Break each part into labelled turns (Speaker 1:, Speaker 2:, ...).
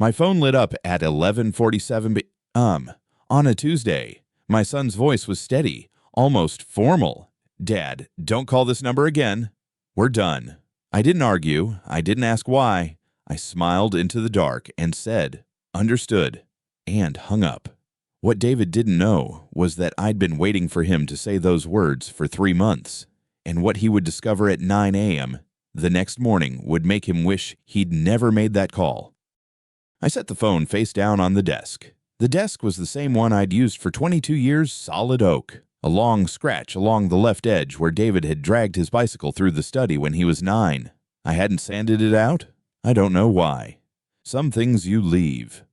Speaker 1: My phone lit up at 11:47 on a Tuesday. My son's voice was steady, almost formal. "Dad, don't call this number again. We're done." I didn't argue. I didn't ask why. I smiled into the dark and said, "Understood," and hung up. What David didn't know was that I'd been waiting for him to say those words for 3 months, and what he would discover at 9 a.m. the next morning would make him wish he'd never made that call. I set the phone face down on the desk. The desk was the same one I'd used for 22 years, solid oak. A long scratch along the left edge where David had dragged his bicycle through the study when he was 9. I hadn't sanded it out. I don't know why. Some things you leave.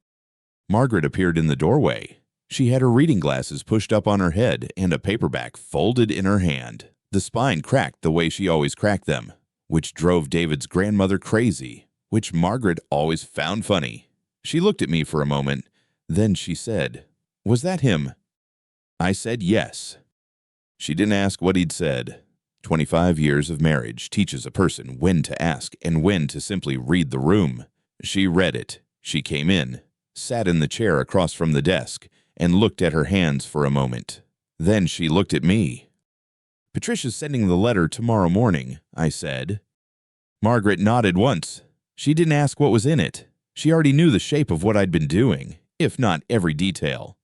Speaker 1: Margaret appeared in the doorway. She had her reading glasses pushed up on her head and a paperback folded in her hand. The spine cracked the way she always cracked them, which drove David's grandmother crazy, which Margaret always found funny. She looked at me for a moment. Then she said, "Was that him?" I said yes. She didn't ask what he'd said. 25 years of marriage teaches a person when to ask and when to simply read the room. She read it. She came in, sat in the chair across from the desk, and looked at her hands for a moment. Then she looked at me. "Patricia's sending the letter tomorrow morning," I said. Margaret nodded once. She didn't ask what was in it. She already knew the shape of what I'd been doing, if not every detail.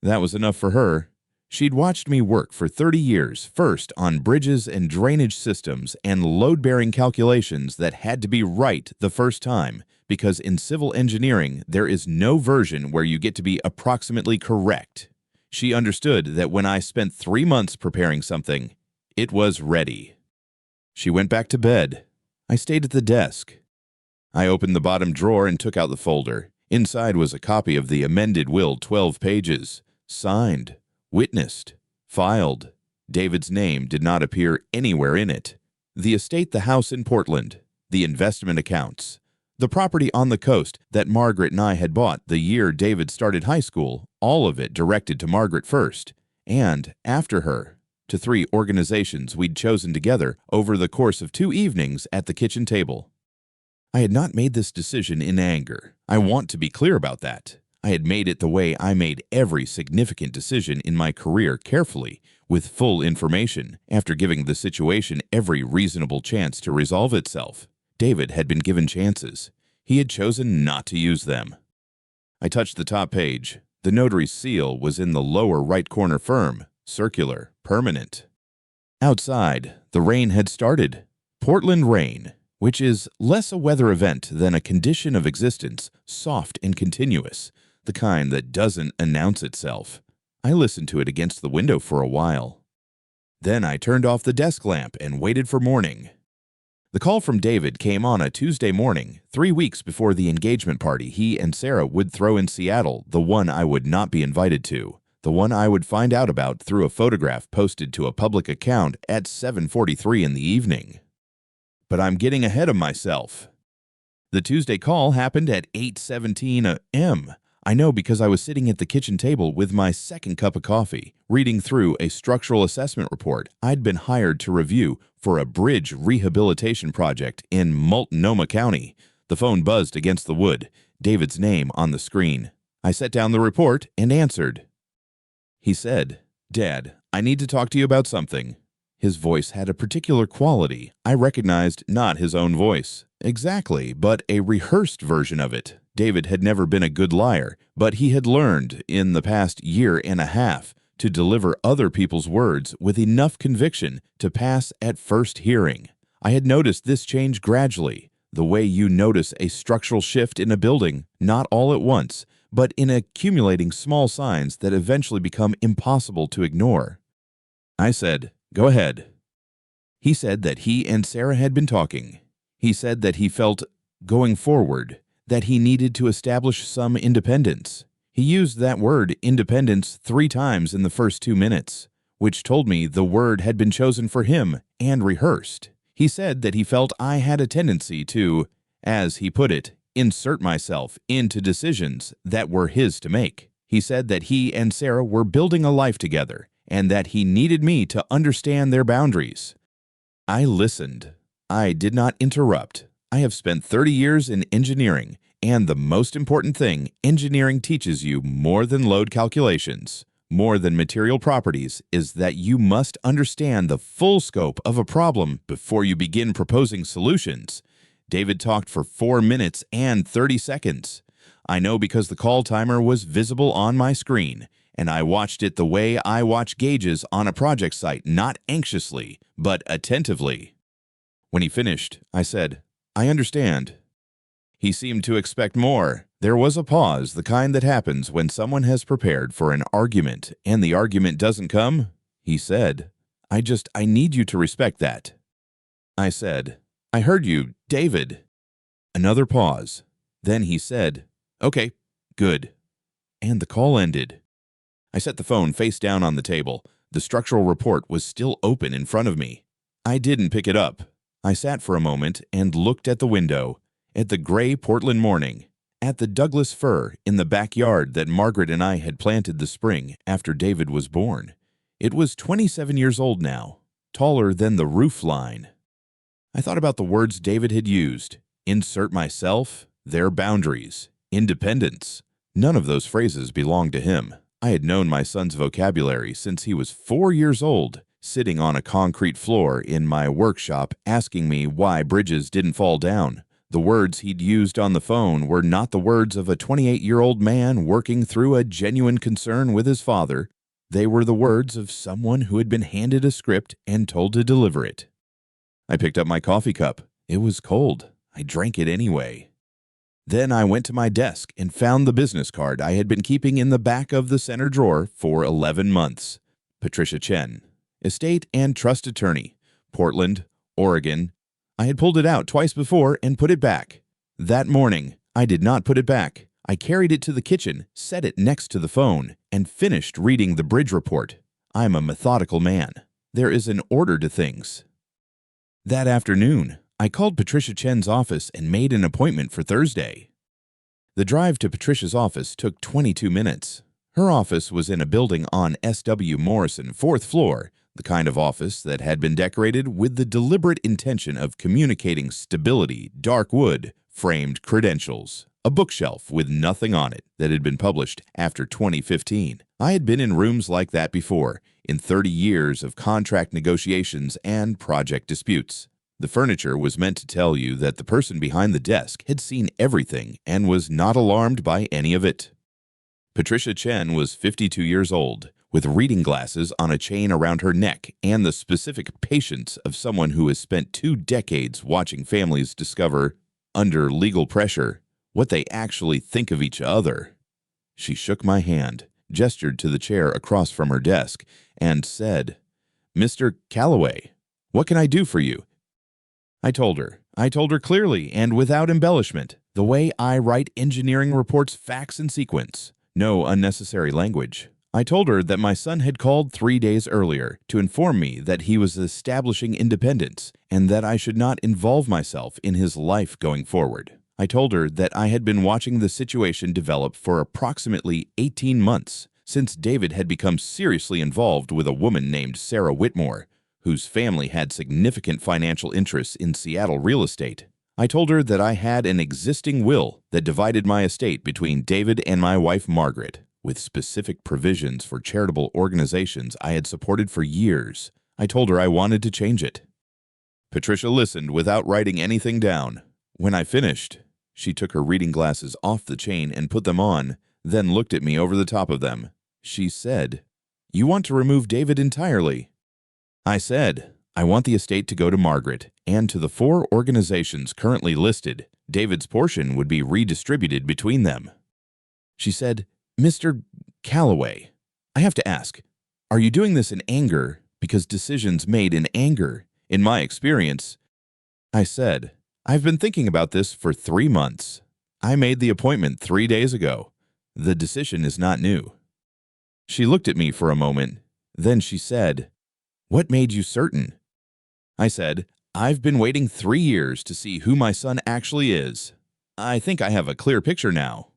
Speaker 1: That was enough for her. She'd watched me work for 30 years, first on bridges and drainage systems and load-bearing calculations that had to be right the first time, because in civil engineering, there is no version where you get to be approximately correct. She understood that when I spent 3 months preparing something, it was ready. She went back to bed. I stayed at the desk. I opened the bottom drawer and took out the folder. Inside was a copy of the amended will, 12 pages, signed, witnessed, filed. David's name did not appear anywhere in it. The estate, the house in Portland, the investment accounts, the property on the coast that Margaret and I had bought the year David started high school, all of it directed to Margaret first, and after her, to 3 organizations we'd chosen together over the course of 2 evenings at the kitchen table. I had not made this decision in anger. I want to be clear about that. I had made it the way I made every significant decision in my career, carefully, with full information, after giving the situation every reasonable chance to resolve itself. David had been given chances. He had chosen not to use them. I touched the top page. The notary's seal was in the lower right corner, firm, circular, permanent. Outside, the rain had started. Portland rain, which is less a weather event than a condition of existence, soft and continuous, the kind that doesn't announce itself. I listened to it against the window for a while. Then I turned off the desk lamp and waited for morning. The call from David came on a Tuesday morning, 3 weeks before the engagement party he and Sarah would throw in Seattle, the one I would not be invited to, the one I would find out about through a photograph posted to a public account at 7:43 in the evening. But I'm getting ahead of myself. The Tuesday call happened at 8:17 a.m. I know because I was sitting at the kitchen table with my second cup of coffee, reading through a structural assessment report I'd been hired to review for a bridge rehabilitation project in Multnomah County. The phone buzzed against the wood, David's name on the screen. I set down the report and answered. He said, "Dad, I need to talk to you about something." His voice had a particular quality. I recognized not his own voice exactly, but a rehearsed version of it. David had never been a good liar, but he had learned in the past year and a half to deliver other people's words with enough conviction to pass at first hearing. I had noticed this change gradually, the way you notice a structural shift in a building, not all at once, but in accumulating small signs that eventually become impossible to ignore. I said, "Go ahead." He said that he and Sarah had been talking. He said that he felt, going forward, that he needed to establish some independence. He used that word, independence, 3 times in the first 2 minutes, which told me the word had been chosen for him and rehearsed. He said that he felt I had a tendency to, as he put it, insert myself into decisions that were his to make. He said that he and Sarah were building a life together and that he needed me to understand their boundaries. I listened. I did not interrupt. I have spent 30 years in engineering, And the most important thing, engineering teaches you more than load calculations, more than material properties, is that you must understand the full scope of a problem before you begin proposing solutions. David talked for 4 minutes and 30 seconds. I know because the call timer was visible on my screen, and I watched it the way I watch gauges on a project site, not anxiously, but attentively. When he finished, I said, "I understand." He seemed to expect more. There was a pause, the kind that happens when someone has prepared for an argument and the argument doesn't come. He said, I need you to respect that." I said, "I heard you, David." Another pause. Then he said, "Okay, good." And the call ended. I set the phone face down on the table. The structural report was still open in front of me. I didn't pick it up. I sat for a moment and looked at the window, at the gray Portland morning, at the Douglas fir in the backyard that Margaret and I had planted the spring after David was born. It was 27 years old now, taller than the roof line. I thought about the words David had used: insert myself, their boundaries, independence. None of those phrases belonged to him. I had known my son's vocabulary since he was 4 years old, sitting on a concrete floor in my workshop asking me why bridges didn't fall down. The words he'd used on the phone were not the words of a 28-year-old man working through a genuine concern with his father. They were the words of someone who had been handed a script and told to deliver it. I picked up my coffee cup. It was cold. I drank it anyway. Then I went to my desk and found the business card I had been keeping in the back of the center drawer for 11 months. Patricia Chen, estate and trust attorney, Portland, Oregon. I had pulled it out twice before and put it back. That morning, I did not put it back. I carried it to the kitchen, set it next to the phone, and finished reading the bridge report. I'm a methodical man. There is an order to things. That afternoon, I called Patricia Chen's office and made an appointment for Thursday. The drive to Patricia's office took 22 minutes. Her office was in a building on S.W. Morrison, 4th floor, the kind of office that had been decorated with the deliberate intention of communicating stability, dark wood, framed credentials, a bookshelf with nothing on it that had been published after 2015. I had been in rooms like that before, in 30 years of contract negotiations and project disputes. The furniture was meant to tell you that the person behind the desk had seen everything and was not alarmed by any of it. Patricia Chen was 52 years old, with reading glasses on a chain around her neck and the specific patience of someone who has spent 2 decades watching families discover, under legal pressure, what they actually think of each other. She shook my hand, gestured to the chair across from her desk, and said, "Mr. Calloway, what can I do for you?" I told her clearly and without embellishment, the way I write engineering reports, facts in sequence, no unnecessary language. I told her that my son had called 3 days earlier to inform me that he was establishing independence and that I should not involve myself in his life going forward. I told her that I had been watching the situation develop for approximately 18 months, since David had become seriously involved with a woman named Sarah Whitmore, whose family had significant financial interests in Seattle real estate. I told her that I had an existing will that divided my estate between David and my wife Margaret, with specific provisions for charitable organizations I had supported for years. I told her I wanted to change it. Patricia listened without writing anything down. When I finished, she took her reading glasses off the chain and put them on, then looked at me over the top of them. She said, "You want to remove David entirely?" I said, "I want the estate to go to Margaret, and to the 4 organizations currently listed. David's portion would be redistributed between them." She said, "Mr. Calloway, I have to ask, are you doing this in anger because decisions made in anger? In my experience," I said, "I've been thinking about this for 3 months. I made the appointment 3 days ago. The decision is not new." She looked at me for a moment. Then she said, "What made you certain?" I said, "I've been waiting 3 years to see who my son actually is. I think I have a clear picture now."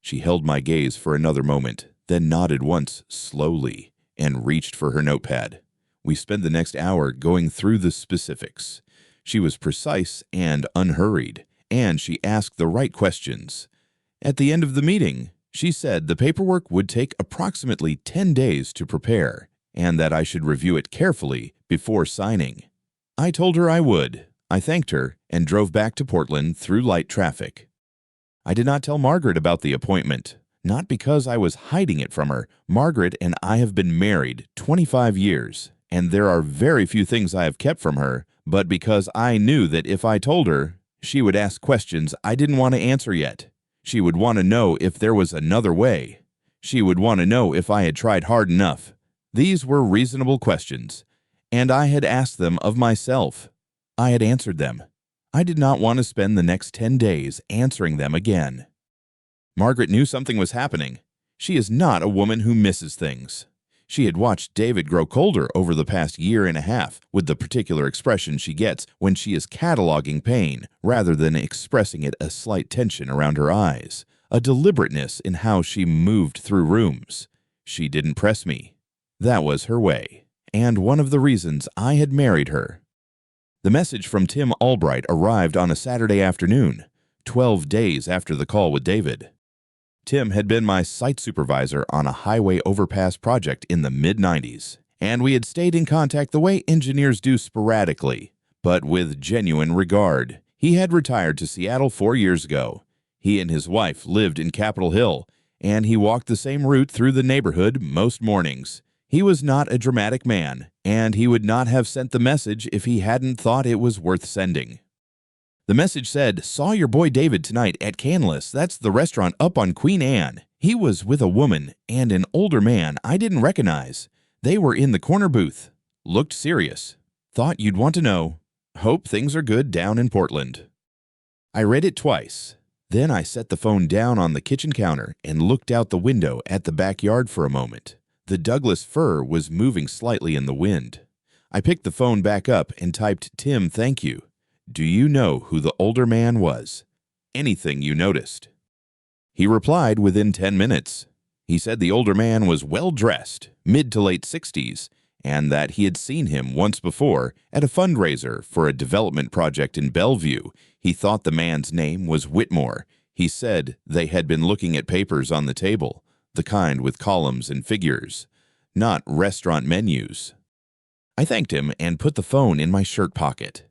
Speaker 1: She held my gaze for another moment, then nodded once slowly and reached for her notepad. We spent the next hour going through the specifics. She was precise and unhurried, and she asked the right questions. At the end of the meeting, she said the paperwork would take approximately 10 days to prepare and that I should review it carefully before signing. I told her I would. I thanked her and drove back to Portland through light traffic. I did not tell Margaret about the appointment, not because I was hiding it from her. Margaret and I have been married 25 years, and there are very few things I have kept from her, but because I knew that if I told her, she would ask questions I didn't want to answer yet. She would want to know if there was another way. She would want to know if I had tried hard enough. These were reasonable questions, and I had asked them of myself. I had answered them. I did not want to spend the next 10 days answering them again. Margaret knew something was happening. She is not a woman who misses things. She had watched David grow colder over the past year and a half with the particular expression she gets when she is cataloging pain rather than expressing it, a slight tension around her eyes, a deliberateness in how she moved through rooms. She didn't press me. That was her way, and one of the reasons I had married her. The message from Tim Albright arrived on a Saturday afternoon, 12 days after the call with David. Tim had been my site supervisor on a highway overpass project in the mid-90s, and we had stayed in contact the way engineers do sporadically, but with genuine regard. He had retired to Seattle 4 years ago. He and his wife lived in Capitol Hill, and he walked the same route through the neighborhood most mornings. He was not a dramatic man, and he would not have sent the message if he hadn't thought it was worth sending. The message said, "Saw your boy David tonight at Canlis. That's the restaurant up on Queen Anne. He was with a woman and an older man I didn't recognize. They were in the corner booth. Looked serious. Thought you'd want to know. Hope things are good down in Portland." I read it twice. Then I set the phone down on the kitchen counter and looked out the window at the backyard for a moment. The Douglas fir was moving slightly in the wind. I picked the phone back up and typed, "Tim, thank you. Do you know who the older man was? Anything you noticed?" He replied within 10 minutes. He said the older man was well-dressed, mid to late 60s, and that he had seen him once before at a fundraiser for a development project in Bellevue. He thought the man's name was Whitmore. He said they had been looking at papers on the table, the kind with columns and figures, not restaurant menus. I thanked him and put the phone in my shirt pocket.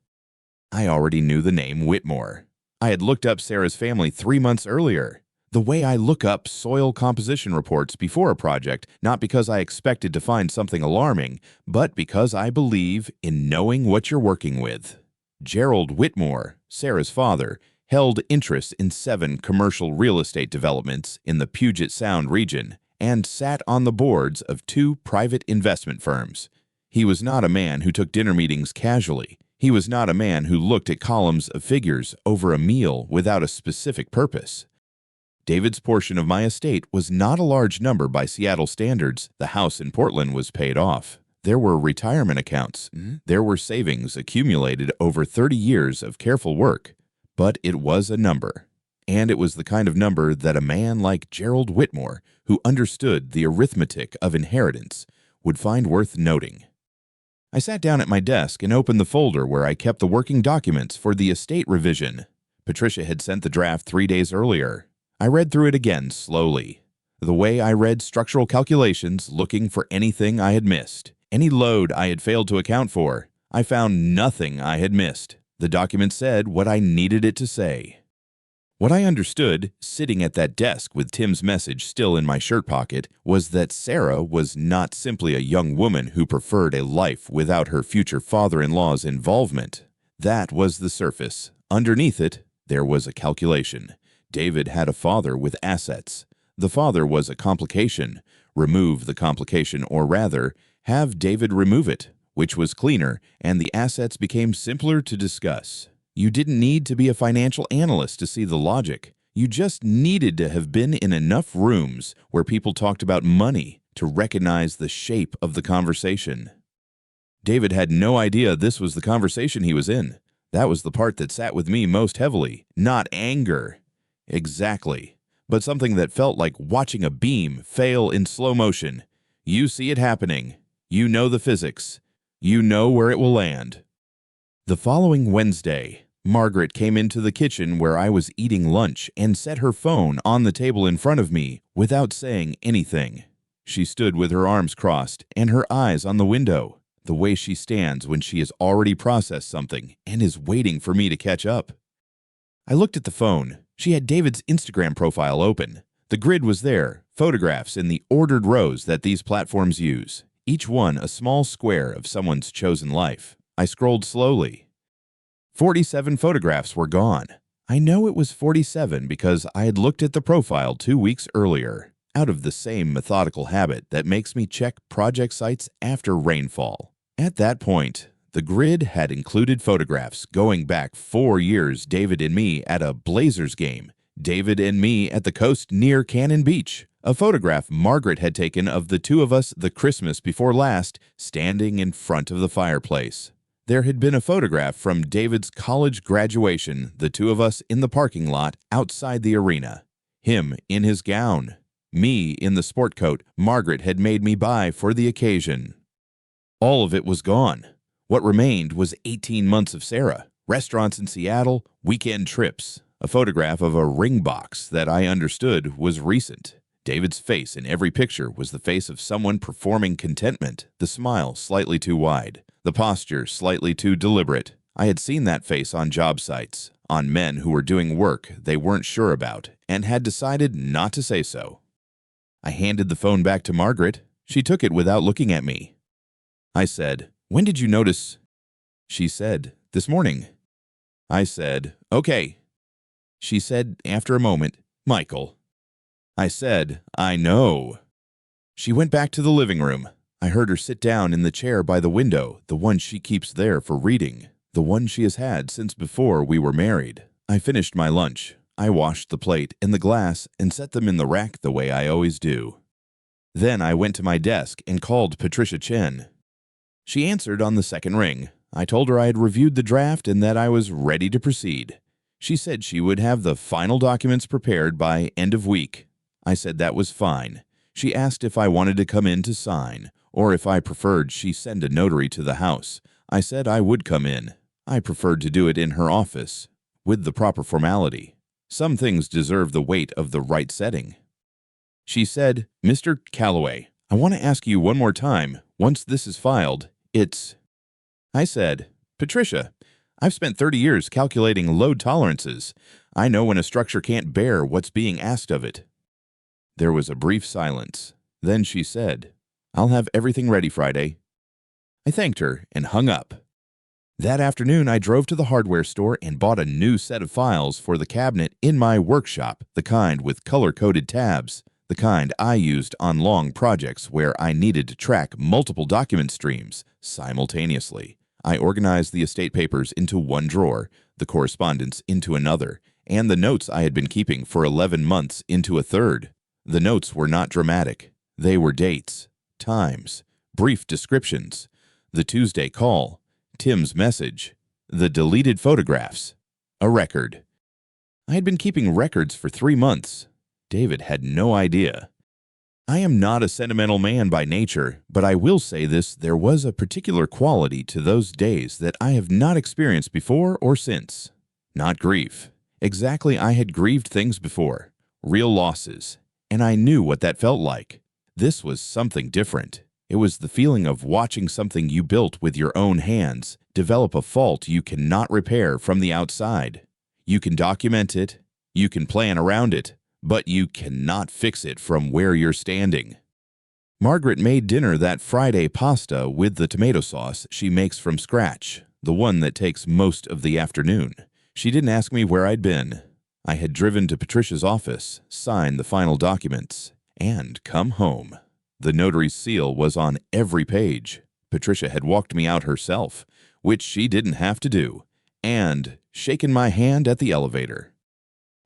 Speaker 1: I already knew the name Whitmore. I had looked up Sarah's family 3 months earlier. The way I look up soil composition reports before a project, not because I expected to find something alarming, but because I believe in knowing what you're working with. Gerald Whitmore, Sarah's father, held interests in 7 commercial real estate developments in the Puget Sound region and sat on the boards of 2 private investment firms. He was not a man who took dinner meetings casually. He was not a man who looked at columns of figures over a meal without a specific purpose. David's portion of my estate was not a large number by Seattle standards. The house in Portland was paid off. There were retirement accounts. There were savings accumulated over 30 years of careful work. But it was a number, and it was the kind of number that a man like Gerald Whitmore, who understood the arithmetic of inheritance, would find worth noting. I sat down at my desk and opened the folder where I kept the working documents for the estate revision. Patricia had sent the draft 3 days earlier. I read through it again slowly, the way I read structural calculations, looking for anything I had missed, any load I had failed to account for. I found nothing I had missed. The document said what I needed it to say. What I understood, sitting at that desk with Tim's message still in my shirt pocket, was that Sarah was not simply a young woman who preferred a life without her future father-in-law's involvement. That was the surface. Underneath it, there was a calculation. David had a father with assets. The father was a complication. Remove the complication, or rather, have David remove it, which was cleaner, and the assets became simpler to discuss. You didn't need to be a financial analyst to see the logic. You just needed to have been in enough rooms where people talked about money to recognize the shape of the conversation. David had no idea this was the conversation he was in. That was the part that sat with me most heavily. Not anger. Exactly. But something that felt like watching a beam fail in slow motion. You see it happening. You know the physics. You know where it will land. The following Wednesday, Margaret came into the kitchen where I was eating lunch and set her phone on the table in front of me without saying anything. She stood with her arms crossed and her eyes on the window, the way she stands when she has already processed something and is waiting for me to catch up. I looked at the phone. She had David's Instagram profile open. The grid was there, photographs in the ordered rows that these platforms use, each one a small square of someone's chosen life. I scrolled slowly. 47 photographs were gone. I know it was 47 because I had looked at the profile 2 weeks earlier, out of the same methodical habit that makes me check project sites after rainfall. At that point, the grid had included photographs going back 4 years, David and me at a Blazers game, David and me at the coast near Cannon Beach, a photograph Margaret had taken of the two of us the Christmas before last, standing in front of the fireplace. There had been a photograph from David's college graduation, the two of us in the parking lot outside the arena, him in his gown, me in the sport coat Margaret had made me buy for the occasion. All of it was gone. What remained was 18 months of Sarah, restaurants in Seattle, weekend trips, a photograph of a ring box that I understood was recent. David's face in every picture was the face of someone performing contentment, the smile slightly too wide, the posture slightly too deliberate. I had seen that face on job sites, on men who were doing work they weren't sure about and had decided not to say so. I handed the phone back to Margaret. She took it without looking at me. I said, "When did you notice?" She said, "This morning." I said, "Okay." She said after a moment, "Michael." I said, "I know." She went back to the living room. I heard her sit down in the chair by the window, the one she keeps there for reading, the one she has had since before we were married. I finished my lunch. I washed the plate and the glass and set them in the rack the way I always do. Then I went to my desk and called Patricia Chen. She answered on the second ring. I told her I had reviewed the draft and that I was ready to proceed. She said she would have the final documents prepared by end of week. I said that was fine. She asked if I wanted to come in to sign, or if I preferred she send a notary to the house. I said I would come in. I preferred to do it in her office, with the proper formality. Some things deserve the weight of the right setting. She said, "Mr. Calloway, I want to ask you one more time, once this is filed, I said, "Patricia, I've spent 30 years calculating load tolerances. I know when a structure can't bear what's being asked of it." There was a brief silence. Then she said, "I'll have everything ready Friday." I thanked her and hung up. That afternoon, I drove to the hardware store and bought a new set of files for the cabinet in my workshop, the kind with color-coded tabs, the kind I used on long projects where I needed to track multiple document streams simultaneously. I organized the estate papers into one drawer, the correspondence into another, and the notes I had been keeping for 11 months into a third. The notes were not dramatic. They were dates, times, brief descriptions, the Tuesday call, Tim's message, the deleted photographs, a record. I had been keeping records for 3 months. David had no idea. I am not a sentimental man by nature, but I will say this, there was a particular quality to those days that I have not experienced before or since. Not grief. Exactly, I had grieved things before, real losses, and I knew what that felt like. This was something different. It was the feeling of watching something you built with your own hands develop a fault you cannot repair from the outside. You can document it, you can plan around it, but you cannot fix it from where you're standing. Margaret made dinner that Friday pasta with the tomato sauce she makes from scratch, the one that takes most of the afternoon. She didn't ask me where I'd been. I had driven to Patricia's office, signed the final documents, and come home. The notary's seal was on every page. Patricia had walked me out herself, which she didn't have to do, and shaken my hand at the elevator.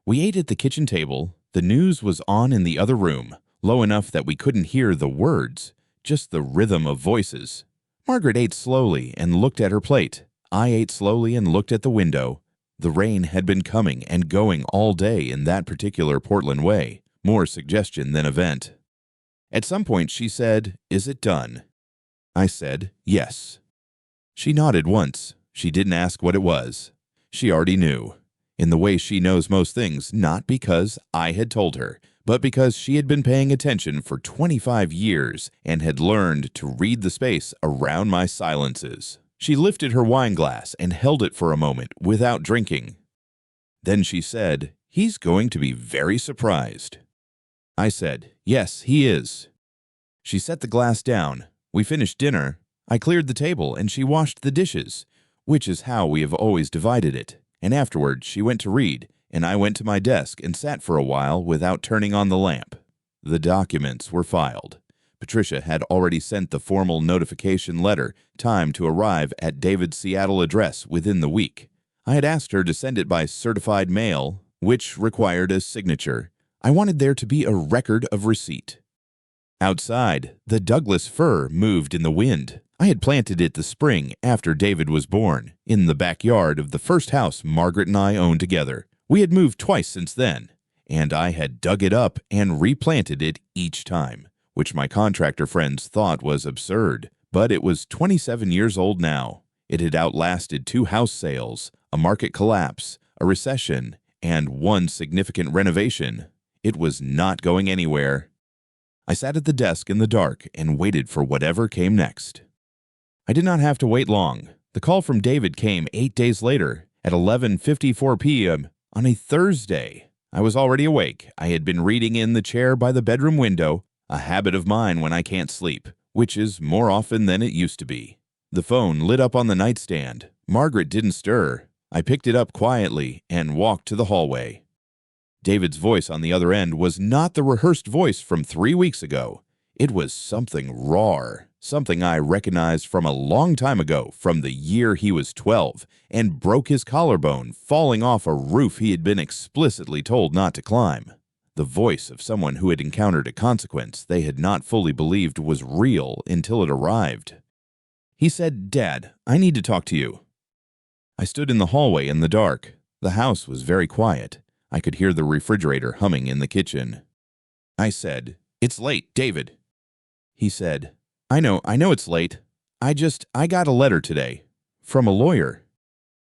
Speaker 1: We ate at the kitchen table. The news was on in the other room, low enough that we couldn't hear the words, just the rhythm of voices. Margaret ate slowly and looked at her plate. I ate slowly and looked at the window. The rain had been coming and going all day in that particular Portland way, more suggestion than event. At some point she said, "Is it done?" I said, "Yes." She nodded once. She didn't ask what it was. She already knew, in the way she knows most things, not because I had told her, but because she had been paying attention for 25 years and had learned to read the space around my silences. She lifted her wine glass and held it for a moment without drinking. Then she said, "He's going to be very surprised." I said, "Yes, he is." She set the glass down. We finished dinner. I cleared the table and she washed the dishes, which is how we have always divided it. And afterward, she went to read, and I went to my desk and sat for a while without turning on the lamp. The documents were filed. Patricia had already sent the formal notification letter, timed to arrive at David's Seattle address within the week. I had asked her to send it by certified mail, which required a signature. I wanted there to be a record of receipt. Outside, the Douglas fir moved in the wind. I had planted it the spring after David was born, in the backyard of the first house Margaret and I owned together. We had moved twice since then, and I had dug it up and replanted it each time, which my contractor friends thought was absurd. But it was 27 years old now. It had outlasted 2 house sales, a market collapse, a recession, and 1 significant renovation. It was not going anywhere. I sat at the desk in the dark and waited for whatever came next. I did not have to wait long. The call from David came 8 days later at 11:54 p.m. on a Thursday. I was already awake. I had been reading in the chair by the bedroom window, a habit of mine when I can't sleep, which is more often than it used to be. The phone lit up on the nightstand. Margaret didn't stir. I picked it up quietly and walked to the hallway. David's voice on the other end was not the rehearsed voice from 3 weeks ago. It was something raw, something I recognized from a long time ago, from the year he was 12 and broke his collarbone falling off a roof he had been explicitly told not to climb. The voice of someone who had encountered a consequence they had not fully believed was real until it arrived. He said, "Dad, I need to talk to you." I stood in the hallway in the dark. The house was very quiet. I could hear the refrigerator humming in the kitchen. I said, "It's late, David." He said, I know it's late. I got a letter today. From a lawyer."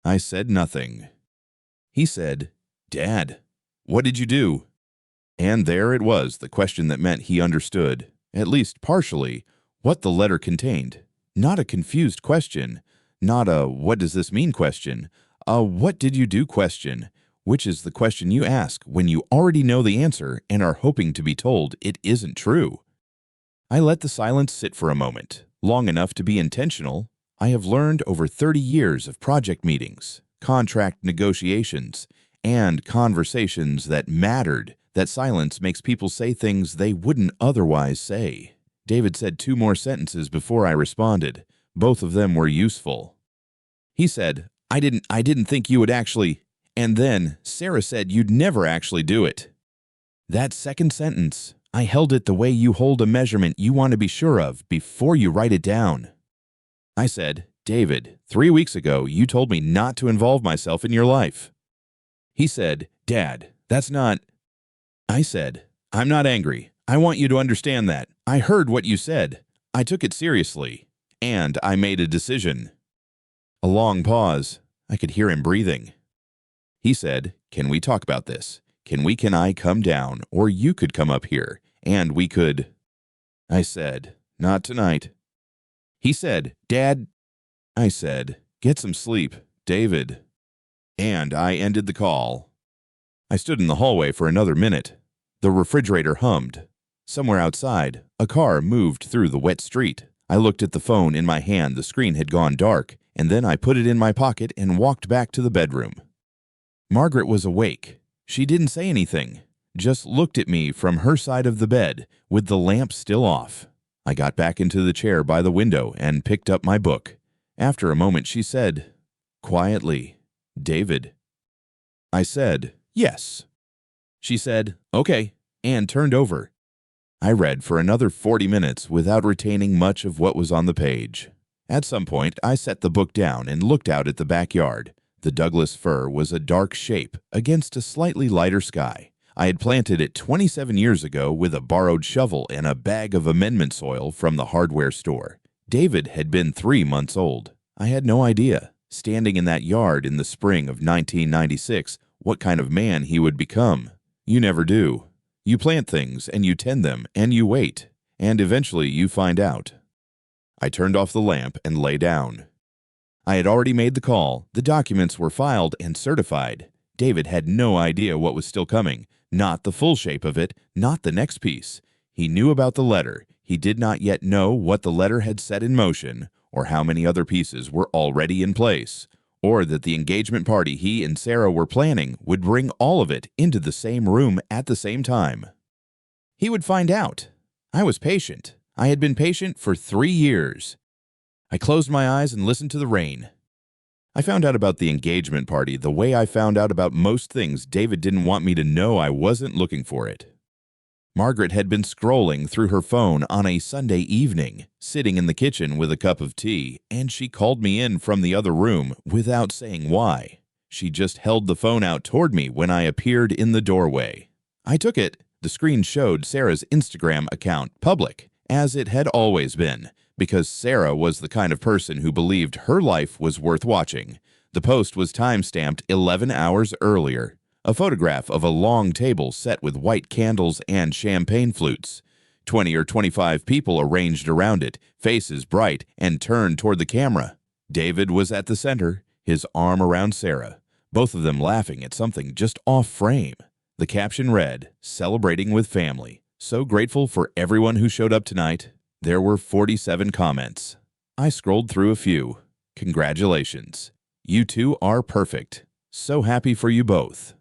Speaker 1: I said nothing. He said, "Dad, what did you do?" And there it was, the question that meant he understood, at least partially, what the letter contained. Not a confused question, not a "what does this mean" question, a "what did you do" question, which is the question you ask when you already know the answer and are hoping to be told it isn't true. I let the silence sit for a moment, long enough to be intentional. I have learned over 30 years of project meetings, contract negotiations, and conversations that mattered that silence makes people say things they wouldn't otherwise say. David said 2 more sentences before I responded. Both of them were useful. He said, I didn't think you would actually, and then Sarah said you'd never actually do it." That second sentence, I held it the way you hold a measurement you want to be sure of before you write it down. I said, "David, 3 weeks ago you told me not to involve myself in your life." He said, "Dad, that's not..." I said, "I'm not angry. I want you to understand that. I heard what you said. I took it seriously. And I made a decision." A long pause. I could hear him breathing. He said, "Can we talk about this? Can I come down, or you could come up here, and we could..." I said, "Not tonight." He said, "Dad..." I said, "Get some sleep, David." And I ended the call. I stood in the hallway for another minute. The refrigerator hummed. Somewhere outside, a car moved through the wet street. I looked at the phone in my hand. The screen had gone dark, and then I put it in my pocket and walked back to the bedroom. Margaret was awake. She didn't say anything, just looked at me from her side of the bed with the lamp still off. I got back into the chair by the window and picked up my book. After a moment, she said, quietly, "David." I said, "Yes." She said, "Okay," and turned over. I read for another 40 minutes without retaining much of what was on the page. At some point, I set the book down and looked out at the backyard. The Douglas fir was a dark shape against a slightly lighter sky. I had planted it 27 years ago with a borrowed shovel and a bag of amendment soil from the hardware store. David had been 3 months old. I had no idea. standing in that yard in the spring of 1996, what kind of man he would become. You never do. You plant things, and you tend them, and you wait, and eventually you find out. I turned off the lamp and lay down. I had already made the call, the documents were filed and certified. David had no idea what was still coming, not the full shape of it, not the next piece. He knew about the letter. He did not yet know what the letter had set in motion, or how many other pieces were already in place, or that the engagement party he and Sarah were planning would bring all of it into the same room at the same time. He would find out. I was patient. I had been patient for 3 years. I closed my eyes and listened to the rain. I found out about the engagement party the way I found out about most things David didn't want me to know. I wasn't looking for it. Margaret had been scrolling through her phone on a Sunday evening, sitting in the kitchen with a cup of tea, and she called me in from the other room without saying why. She just held the phone out toward me when I appeared in the doorway. I took it. The screen showed Sarah's Instagram account public, as it had always been, because Sarah was the kind of person who believed her life was worth watching. The post was time-stamped 11 hours earlier. A photograph of a long table set with white candles and champagne flutes. 20 or 25 people arranged around it, faces bright and turned toward the camera. David was at the center, his arm around Sarah, both of them laughing at something just off frame. The caption read, "Celebrating with family. So grateful for everyone who showed up tonight." There were 47 comments. I scrolled through a few. "Congratulations. You two are perfect. So happy for you both."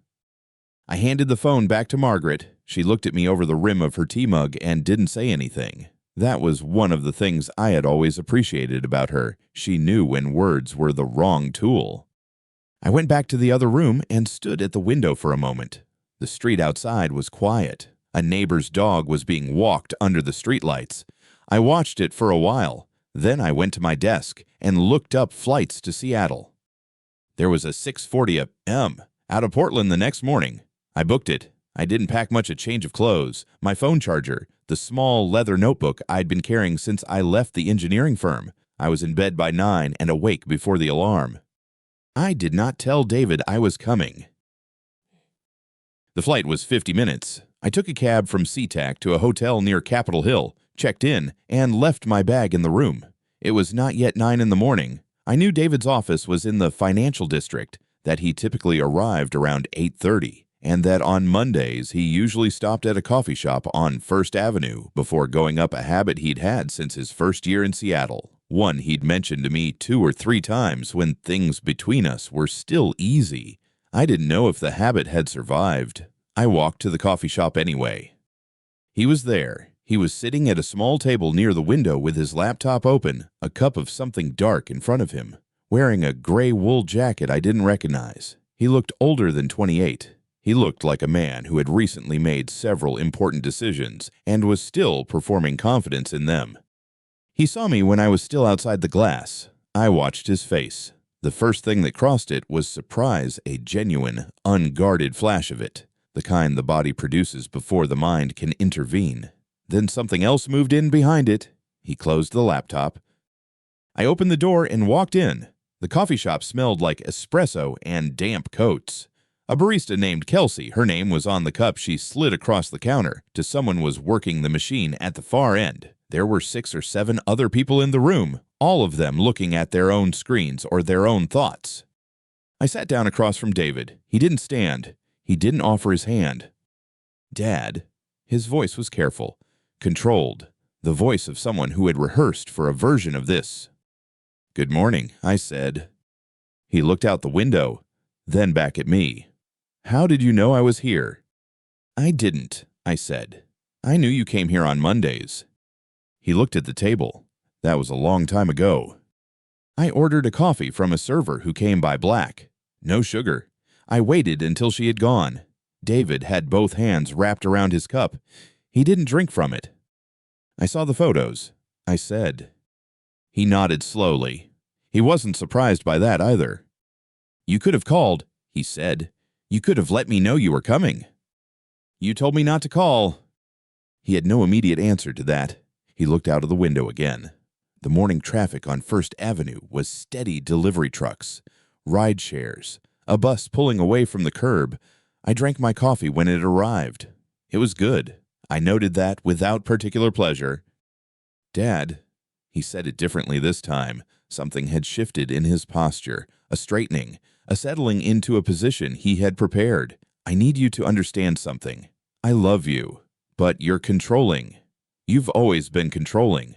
Speaker 1: I handed the phone back to Margaret. She looked at me over the rim of her tea mug and didn't say anything. That was one of the things I had always appreciated about her. She knew when words were the wrong tool. I went back to the other room and stood at the window for a moment. The street outside was quiet. A neighbor's dog was being walked under the streetlights. I watched it for a while. Then I went to my desk and looked up flights to Seattle. There was a 6:40 a.m. out of Portland the next morning. I booked it. I didn't pack much a change of clothes, my phone charger, the small leather notebook I'd been carrying since I left the engineering firm. I was in bed by 9 and awake before the alarm. I did not tell David I was coming. The flight was 50 minutes. I took a cab from SeaTac to a hotel near Capitol Hill, checked in, and left my bag in the room. It was not yet 9 in the morning. I knew David's office was in the financial district, that he typically arrived around 8:30, and that on Mondays he usually stopped at a coffee shop on First Avenue before going up, a habit he'd had since his first year in Seattle. One he'd mentioned to me 2 or 3 times when things between us were still easy. I didn't know if the habit had survived. I walked to the coffee shop anyway. He was there. He was sitting at a small table near the window with his laptop open, a cup of something dark in front of him, wearing a gray wool jacket I didn't recognize. He looked older than 28. He looked like a man who had recently made several important decisions and was still performing confidence in them. He saw me when I was still outside the glass. I watched his face. The first thing that crossed it was surprise, a genuine, unguarded flash of it, the kind the body produces before the mind can intervene. Then something else moved in behind it. He closed the laptop. I opened the door and walked in. The coffee shop smelled like espresso and damp coats. A barista named Kelsey, her name was on the cup she slid across the counter to someone was working the machine at the far end. There were 6 or 7 other people in the room, all of them looking at their own screens or their own thoughts. I sat down across from David. He didn't stand. He didn't offer his hand. "Dad." His voice was careful, controlled, the voice of someone who had rehearsed for a version of this. "Good morning," I said. He looked out the window, then back at me. "How did you know I was here?" "I didn't," I said. "I knew you came here on Mondays." He looked at the table. That was a long time ago. I ordered a coffee from a server who came by black. No sugar. I waited until she had gone. David had both hands wrapped around his cup. He didn't drink from it. "I saw the photos," I said. He nodded slowly. He wasn't surprised by that either. "You could have called," he said. "You could have let me know you were coming." "You told me not to call." He had no immediate answer to that. He looked out of the window again. The morning traffic on First Avenue was steady delivery trucks, ride shares, a bus pulling away from the curb. I drank my coffee when it arrived. It was good. I noted that without particular pleasure. Dad, he said it differently this time. Something had shifted in his posture, a straightening, a settling into a position he had prepared. I need you to understand something. I love you, but you're controlling. You've always been controlling.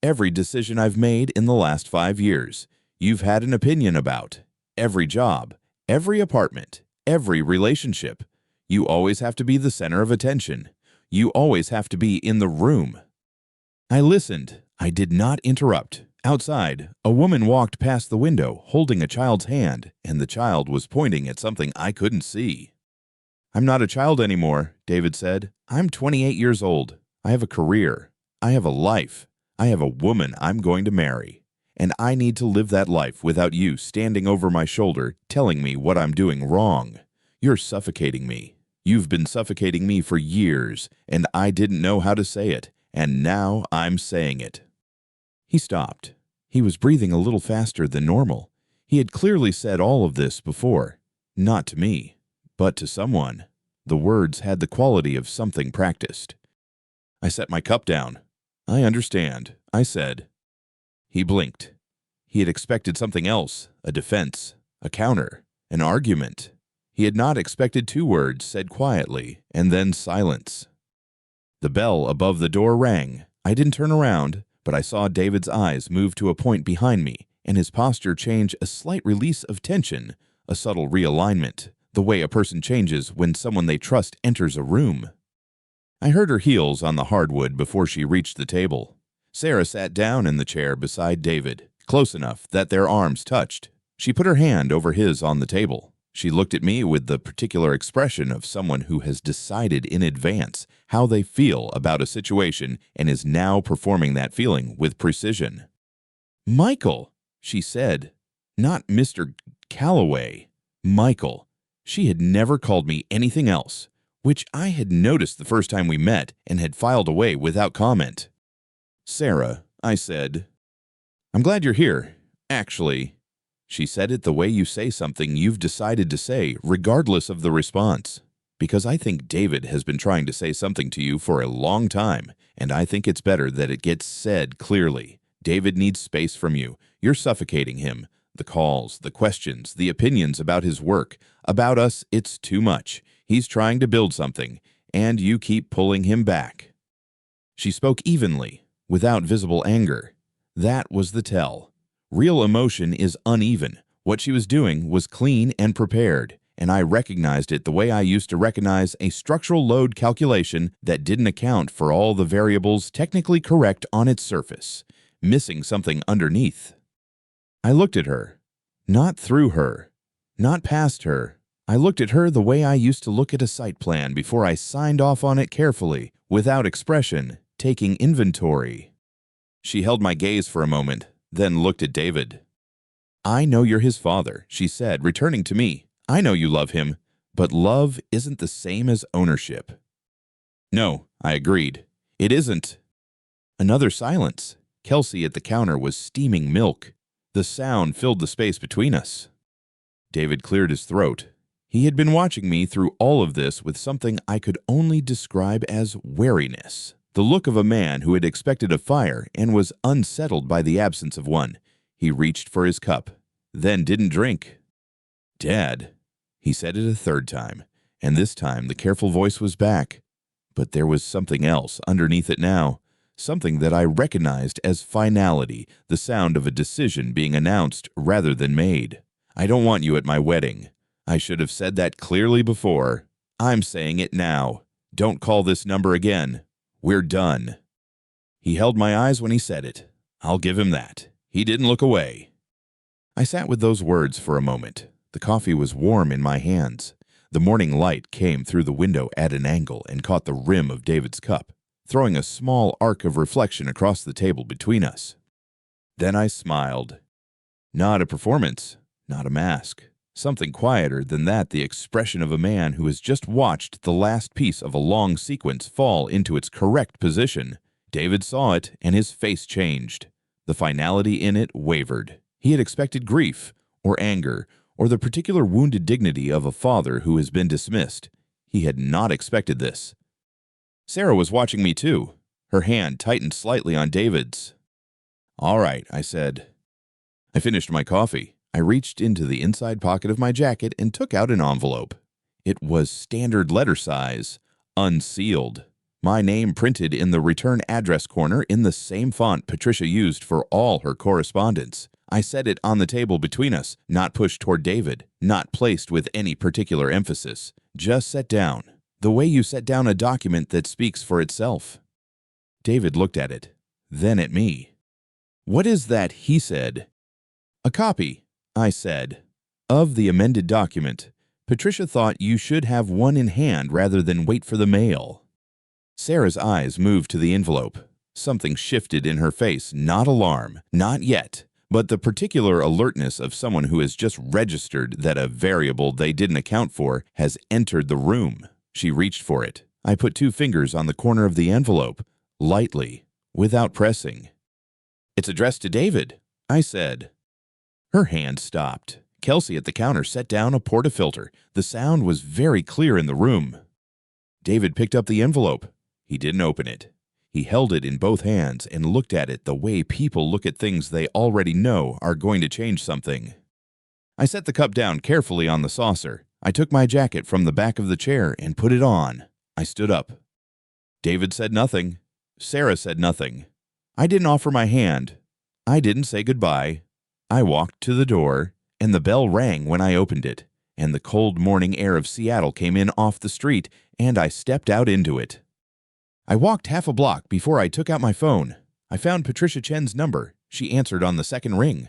Speaker 1: Every decision I've made in the last 5 years, you've had an opinion about. Every job, every apartment, every relationship. You always have to be the center of attention. You always have to be in the room. I listened. I did not interrupt. Outside, a woman walked past the window holding a child's hand, and the child was pointing at something I couldn't see. I'm not a child anymore, David said. I'm 28 years old. I have a career. I have a life. I have a woman I'm going to marry. And I need to live that life without you standing over my shoulder telling me what I'm doing wrong. You're suffocating me. You've been suffocating me for years, and I didn't know how to say it, and now I'm saying it. He stopped. He was breathing a little faster than normal. He had clearly said all of this before. Not to me, but to someone. The words had the quality of something practiced. I set my cup down. I understand, I said. He blinked. He had expected something else, a defense, a counter, an argument. He had not expected 2 words said quietly, and then silence. The bell above the door rang. I didn't turn around, but I saw David's eyes move to a point behind me, and his posture change, a slight release of tension, a subtle realignment, the way a person changes when someone they trust enters a room. I heard her heels on the hardwood before she reached the table. Sarah sat down in the chair beside David, close enough that their arms touched. She put her hand over his on the table. She looked at me with the particular expression of someone who has decided in advance how they feel about a situation and is now performing that feeling with precision. Michael, she said, not Mr. Calloway. Michael. She had never called me anything else, which I had noticed the first time we met and had filed away without comment. Sarah, I said, I'm glad you're here, actually. She said it the way you say something you've decided to say, regardless of the response. Because I think David has been trying to say something to you for a long time, and I think it's better that it gets said clearly. David needs space from you. You're suffocating him. The calls, the questions, the opinions about his work, about us, it's too much. He's trying to build something, and you keep pulling him back. She spoke evenly, without visible anger. That was the tell. Real emotion is uneven. What she was doing was clean and prepared, and I recognized it the way I used to recognize a structural load calculation that didn't account for all the variables technically correct on its surface, missing something underneath. I looked at her, not through her, not past her. I looked at her the way I used to look at a site plan before I signed off on it carefully, without expression, taking inventory. She held my gaze for a moment, then looked at David. I know you're his father, she said, returning to me. I know you love him, but love isn't the same as ownership. No, I agreed. It isn't. Another silence. Kelsey at the counter was steaming milk. The sound filled the space between us. David cleared his throat. He had been watching me through all of this with something I could only describe as wariness. The look of a man who had expected a fire and was unsettled by the absence of one. He reached for his cup, then didn't drink. Dad, he said it a 3rd time, and this time the careful voice was back. But there was something else underneath it now, something that I recognized as finality, the sound of a decision being announced rather than made. I don't want you at my wedding. I should have said that clearly before. I'm saying it now. Don't call this number again. We're done. He held my eyes when he said it. I'll give him that. He didn't look away. I sat with those words for a moment. The coffee was warm in my hands. The morning light came through the window at an angle and caught the rim of David's cup, throwing a small arc of reflection across the table between us. Then I smiled. Not a performance, not a mask. Something quieter than that, the expression of a man who has just watched the last piece of a long sequence fall into its correct position. David saw it, and his face changed. The finality in it wavered. He had expected grief, or anger, or the particular wounded dignity of a father who has been dismissed. He had not expected this. Sarah was watching me too. Her hand tightened slightly on David's. "All right," I said. I finished my coffee. I reached into the inside pocket of my jacket and took out an envelope. It was standard letter size, unsealed. My name printed in the return address corner in the same font Patricia used for all her correspondence. I set it on the table between us, not pushed toward David, not placed with any particular emphasis, just set down, the way you set down a document that speaks for itself. David looked at it, then at me. "What is that?" he said. "A copy," I said, "of the amended document. Patricia thought you should have one in hand rather than wait for the mail." Sarah's eyes moved to the envelope. Something shifted in her face, not alarm, not yet, but the particular alertness of someone who has just registered that a variable they didn't account for has entered the room. She reached for it. I put 2 fingers on the corner of the envelope, lightly, without pressing. "It's addressed to David," I said. Her hand stopped. Kelsey at the counter set down a portafilter. The sound was very clear in the room. David picked up the envelope. He didn't open it. He held it in both hands and looked at it the way people look at things they already know are going to change something. I set the cup down carefully on the saucer. I took my jacket from the back of the chair and put it on. I stood up. David said nothing. Sarah said nothing. I didn't offer my hand. I didn't say goodbye. I walked to the door, and the bell rang when I opened it, and the cold morning air of Seattle came in off the street, and I stepped out into it. I walked half a block before I took out my phone. I found Patricia Chen's number. She answered on the second ring.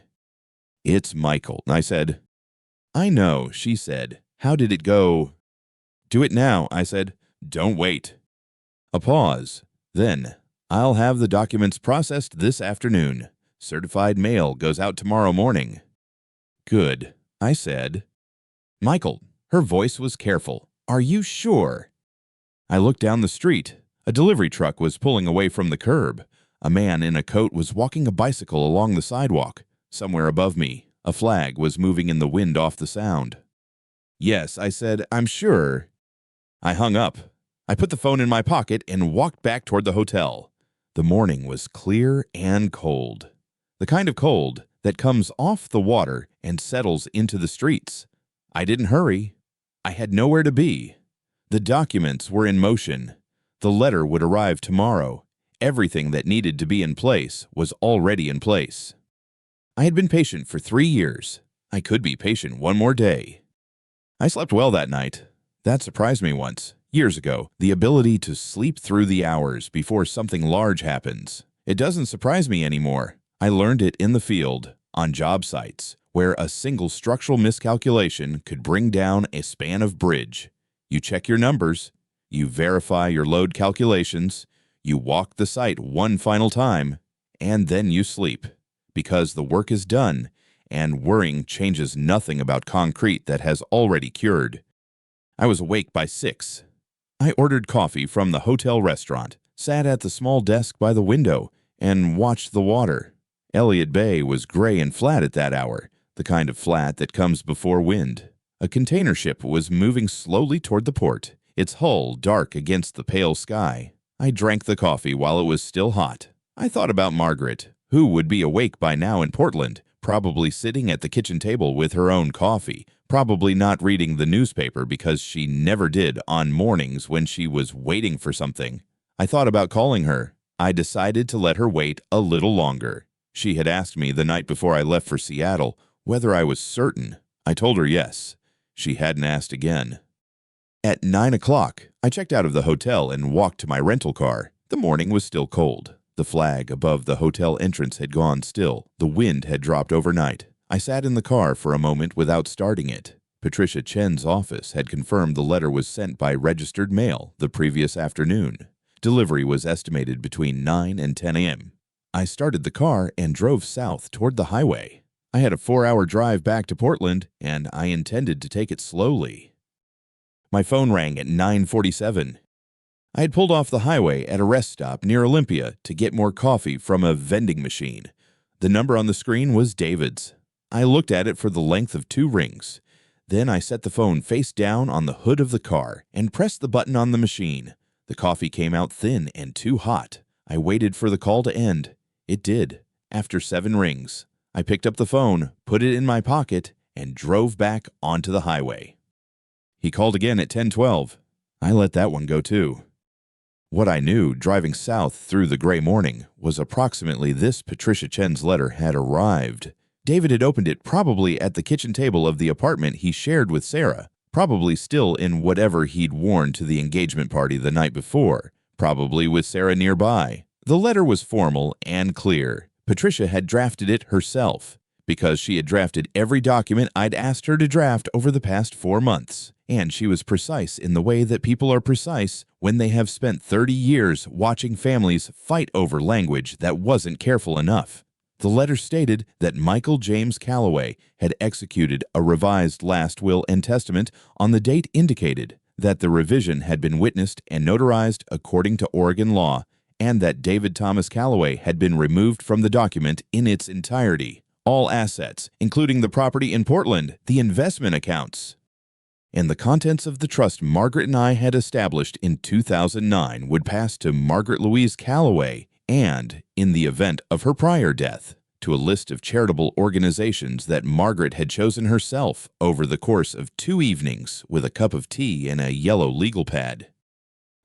Speaker 1: "It's Michael," I said. "I know," she said. "How did it go?" "Do it now," I said. "Don't wait." A pause. Then, "I'll have the documents processed this afternoon. Certified mail goes out tomorrow morning." "Good," I said. "Michael," her voice was careful. "Are you sure?" I looked down the street. A delivery truck was pulling away from the curb. A man in a coat was walking a bicycle along the sidewalk. Somewhere above me, a flag was moving in the wind off the sound. "Yes," I said, "I'm sure." I hung up. I put the phone in my pocket and walked back toward the hotel. The morning was clear and cold. The kind of cold that comes off the water and settles into the streets. I didn't hurry. I had nowhere to be. The documents were in motion. The letter would arrive tomorrow. Everything that needed to be in place was already in place. I had been patient for 3 years. I could be patient one more day. I slept well that night. That surprised me once, years ago, the ability to sleep through the hours before something large happens. It doesn't surprise me anymore. I learned it in the field, on job sites, where a single structural miscalculation could bring down a span of bridge. You check your numbers, you verify your load calculations, you walk the site one final time, and then you sleep, because the work is done, and worrying changes nothing about concrete that has already cured. I was awake by 6. I ordered coffee from the hotel restaurant, sat at the small desk by the window, and watched the water. Elliott Bay was gray and flat at that hour, the kind of flat that comes before wind. A container ship was moving slowly toward the port, its hull dark against the pale sky. I drank the coffee while it was still hot. I thought about Margaret, who would be awake by now in Portland, probably sitting at the kitchen table with her own coffee, probably not reading the newspaper because she never did on mornings when she was waiting for something. I thought about calling her. I decided to let her wait a little longer. She had asked me the night before I left for Seattle whether I was certain. I told her yes. She hadn't asked again. At 9 o'clock, I checked out of the hotel and walked to my rental car. The morning was still cold. The flag above the hotel entrance had gone still. The wind had dropped overnight. I sat in the car for a moment without starting it. Patricia Chen's office had confirmed the letter was sent by registered mail the previous afternoon. Delivery was estimated between 9 and 10 a.m. I started the car and drove south toward the highway. I had a 4-hour drive back to Portland, and I intended to take it slowly. My phone rang at 9:47. I had pulled off the highway at a rest stop near Olympia to get more coffee from a vending machine. The number on the screen was David's. I looked at it for the length of 2 rings. Then I set the phone face down on the hood of the car and pressed the button on the machine. The coffee came out thin and too hot. I waited for the call to end. It did. After 7 rings, I picked up the phone, put it in my pocket, and drove back onto the highway. He called again at 10:12. I let that one go too. What I knew, driving south through the gray morning, was approximately this: Patricia Chen's letter had arrived. David had opened it probably at the kitchen table of the apartment he shared with Sarah, probably still in whatever he'd worn to the engagement party the night before, probably with Sarah nearby. The letter was formal and clear. Patricia had drafted it herself, because she had drafted every document I'd asked her to draft over the past 4 months. And she was precise in the way that people are precise when they have spent 30 years watching families fight over language that wasn't careful enough. The letter stated that Michael James Calloway had executed a revised last will and testament on the date indicated, that the revision had been witnessed and notarized according to Oregon law, and that David Thomas Calloway had been removed from the document in its entirety. All assets, including the property in Portland, the investment accounts, and the contents of the trust Margaret and I had established in 2009 would pass to Margaret Louise Calloway and, in the event of her prior death, to a list of charitable organizations that Margaret had chosen herself over the course of 2 evenings with a cup of tea and a yellow legal pad.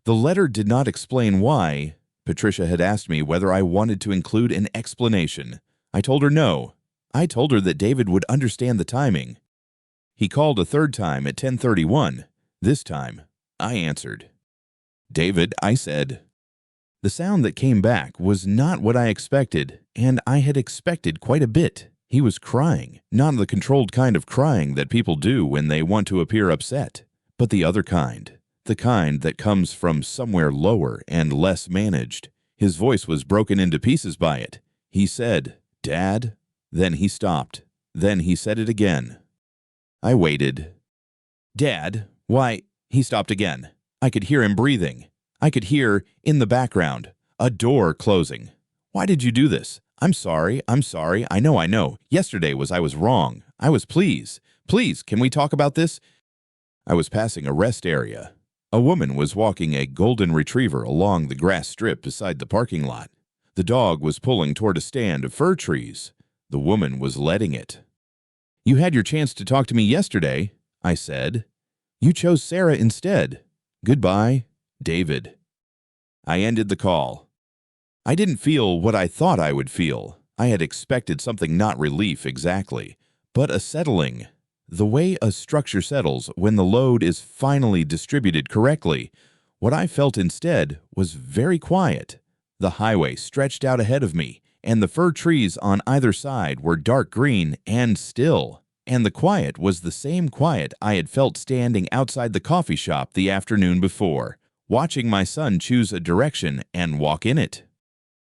Speaker 1: The letter did not explain why. Patricia had asked me whether I wanted to include an explanation. I told her no. I told her that David would understand the timing. He called a 3rd time at 10:31. This time, I answered. "David," I said. The sound that came back was not what I expected, and I had expected quite a bit. He was crying, not the controlled kind of crying that people do when they want to appear upset, but the other kind, the kind that comes from somewhere lower and less managed. His voice was broken into pieces by it. He said, "Dad." Then he stopped. Then he said it again. I waited. "Dad, why?" He stopped again. I could hear him breathing. I could hear, in the background, a door closing. "Why did you do this?" I'm sorry. I know. Yesterday I was wrong. Please, can we talk about this?" I was passing a rest area. A woman was walking a golden retriever along the grass strip beside the parking lot. The dog was pulling toward a stand of fir trees. The woman was letting it. "You had your chance to talk to me yesterday," I said. "You chose Sarah instead. Goodbye, David." I ended the call. I didn't feel what I thought I would feel. I had expected something not relief exactly, but a settling. The way a structure settles when the load is finally distributed correctly. What I felt instead was very quiet. The highway stretched out ahead of me, and the fir trees on either side were dark green and still. And the quiet was the same quiet I had felt standing outside the coffee shop the afternoon before, watching my son choose a direction and walk in it.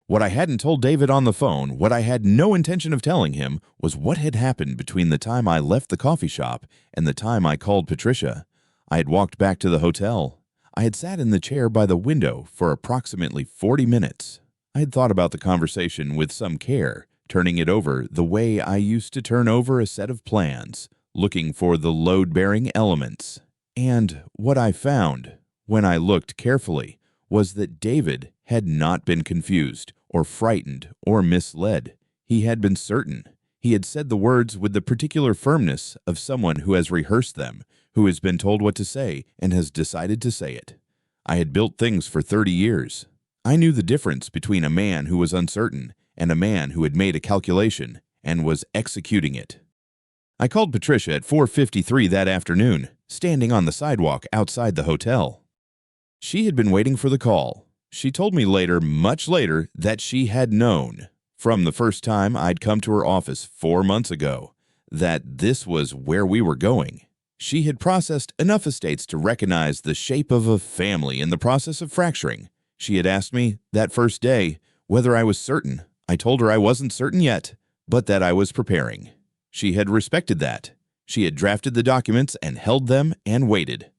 Speaker 1: What I hadn't told David on the phone, what I had no intention of telling him, was what had happened between the time I left the coffee shop and the time I called Patricia. I had walked back to the hotel. I had sat in the chair by the window for approximately 40 minutes. I had thought about the conversation with some care, turning it over the way I used to turn over a set of plans, looking for the load-bearing elements. And what I found, when I looked carefully, was that David had not been confused or frightened or misled. He had been certain. He had said the words with the particular firmness of someone who has rehearsed them, who has been told what to say and has decided to say it. I had built things for 30 years. I knew the difference between a man who was uncertain and a man who had made a calculation and was executing it. I called Patricia at 4:53 that afternoon, standing on the sidewalk outside the hotel. She had been waiting for the call. She told me later, much later, that she had known, from the first time I'd come to her office 4 months ago, that this was where we were going. She had processed enough estates to recognize the shape of a family in the process of fracturing. She had asked me, that first day, whether I was certain. I told her I wasn't certain yet, but that I was preparing. She had respected that. She had drafted the documents and held them and waited.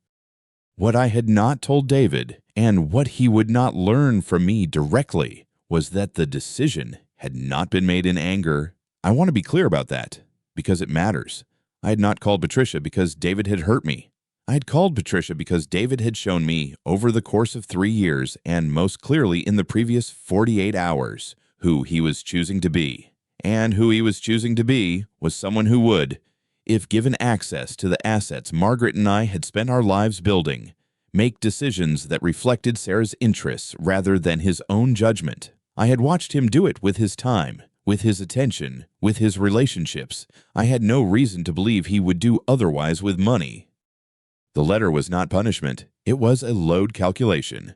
Speaker 1: What I had not told David, and what he would not learn from me directly, was that the decision had not been made in anger. I want to be clear about that, because it matters. I had not called Patricia because David had hurt me. I had called Patricia because David had shown me, over the course of 3 years, and most clearly in the previous 48 hours, who he was choosing to be. And who he was choosing to be was someone who would, if given access to the assets Margaret and I had spent our lives building, make decisions that reflected Sarah's interests rather than his own judgment. I had watched him do it with his time, with his attention, with his relationships. I had no reason to believe he would do otherwise with money. The letter was not punishment. It was a load calculation.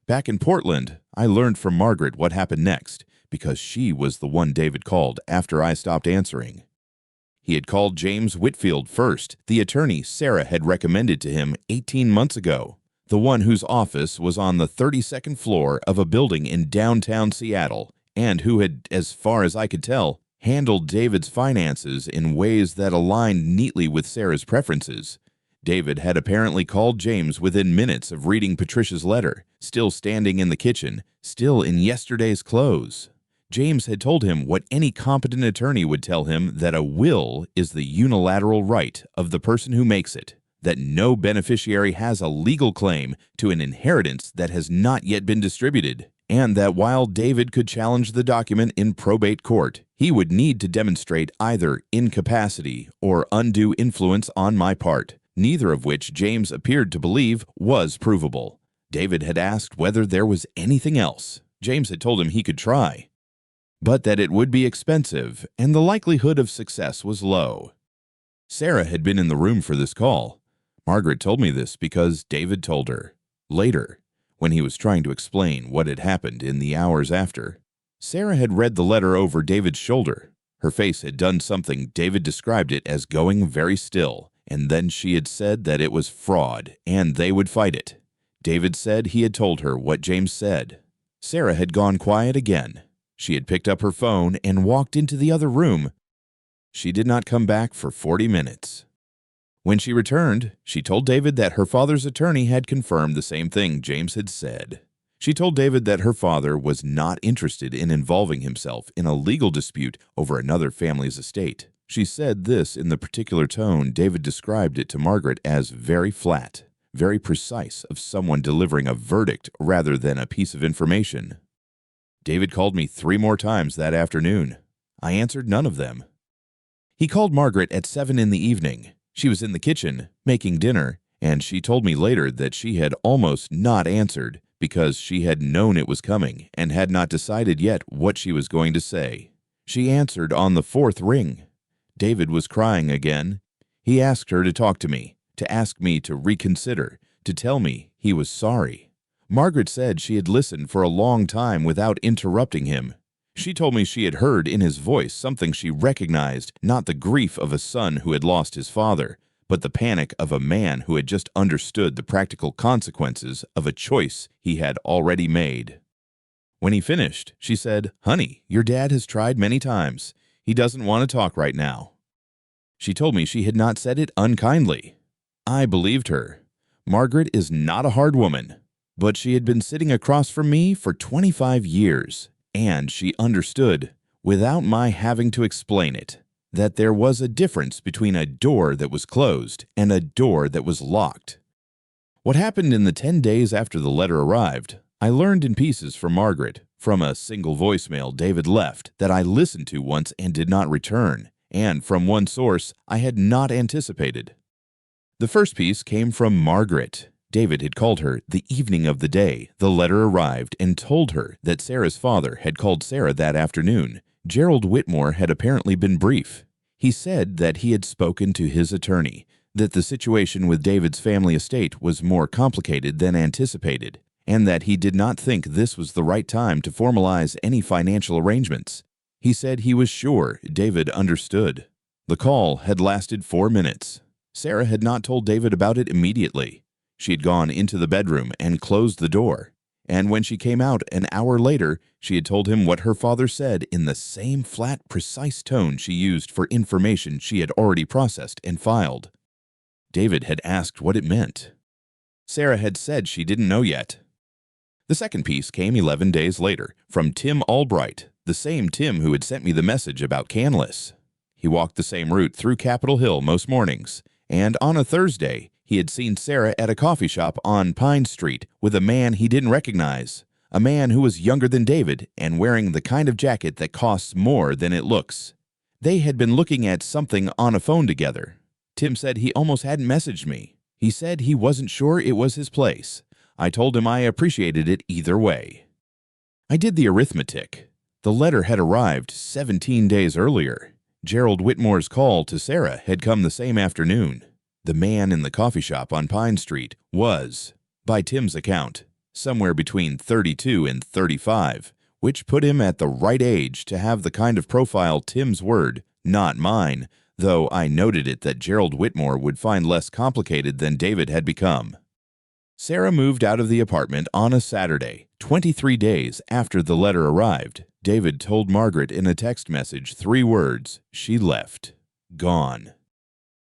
Speaker 1: Back in Portland, I learned from Margaret what happened next, because she was the one David called after I stopped answering. He had called James Whitfield first, the attorney Sarah had recommended to him 18 months ago, the one whose office was on the 32nd floor of a building in downtown Seattle, and who had, as far as I could tell, handled David's finances in ways that aligned neatly with Sarah's preferences. David had apparently called James within minutes of reading Patricia's letter, still standing in the kitchen, still in yesterday's clothes. James had told him what any competent attorney would tell him, that a will is the unilateral right of the person who makes it, that no beneficiary has a legal claim to an inheritance that has not yet been distributed, and that while David could challenge the document in probate court, he would need to demonstrate either incapacity or undue influence on my part, neither of which James appeared to believe was provable. David had asked whether there was anything else. James had told him he could try, but that it would be expensive and the likelihood of success was low. Sarah had been in the room for this call. Margaret told me this because David told her. Later, when he was trying to explain what had happened in the hours after, Sarah had read the letter over David's shoulder. Her face had done something. David described it as going very still, and then she had said that it was fraud and they would fight it. David said he had told her what James said. Sarah had gone quiet again. She had picked up her phone and walked into the other room. She did not come back for 40 minutes. When she returned, she told David that her father's attorney had confirmed the same thing James had said. She told David that her father was not interested in involving himself in a legal dispute over another family's estate. She said this in the particular tone David described it to Margaret as very flat, very precise, of someone delivering a verdict rather than a piece of information. David called me 3 more times that afternoon. I answered none of them. He called Margaret at 7 in the evening. She was in the kitchen, making dinner, and she told me later that she had almost not answered because she had known it was coming and had not decided yet what she was going to say. She answered on the 4th ring. David was crying again. He asked her to talk to me, to ask me to reconsider, to tell me he was sorry. Margaret said she had listened for a long time without interrupting him. She told me she had heard in his voice something she recognized, not the grief of a son who had lost his father, but the panic of a man who had just understood the practical consequences of a choice he had already made. When he finished, she said, "Honey, your dad has tried many times. He doesn't want to talk right now." She told me she had not said it unkindly. I believed her. Margaret is not a hard woman, but she had been sitting across from me for 25 years, and she understood, without my having to explain it, that there was a difference between a door that was closed and a door that was locked. What happened in the 10 days after the letter arrived, I learned in pieces from Margaret, from a single voicemail David left that I listened to once and did not return, and from one source I had not anticipated. The first piece came from Margaret. David had called her the evening of the day the letter arrived and told her that Sarah's father had called Sarah that afternoon. Gerald Whitmore had apparently been brief. He said that he had spoken to his attorney, that the situation with David's family estate was more complicated than anticipated, and that he did not think this was the right time to formalize any financial arrangements. He said he was sure David understood. The call had lasted 4 minutes. Sarah had not told David about it immediately. She had gone into the bedroom and closed the door, and when she came out an hour later, she had told him what her father said in the same flat, precise tone she used for information she had already processed and filed. David had asked what it meant. Sarah had said she didn't know yet. The second piece came 11 days later from Tim Albright, The same Tim who had sent me the message about Canlis. He walked the same route through Capitol Hill most mornings, and on a Thursday, he had seen Sarah at a coffee shop on Pine Street with a man he didn't recognize, a man who was younger than David and wearing the kind of jacket that costs more than it looks. They had been looking at something on a phone together. Tim said he almost hadn't messaged me. He said he wasn't sure it was his place. I told him I appreciated it either way. I did the arithmetic. The letter had arrived 17 days earlier. Gerald Whitmore's call to Sarah had come the same afternoon. The man in the coffee shop on Pine Street was, by Tim's account, somewhere between 32 and 35, which put him at the right age to have the kind of profile Tim's word, not mine, though I noted it that Gerald Whitmore would find less complicated than David had become. Sarah moved out of the apartment on a Saturday, 23 days after the letter arrived. David told Margaret in a text message 3 words: she left. Gone.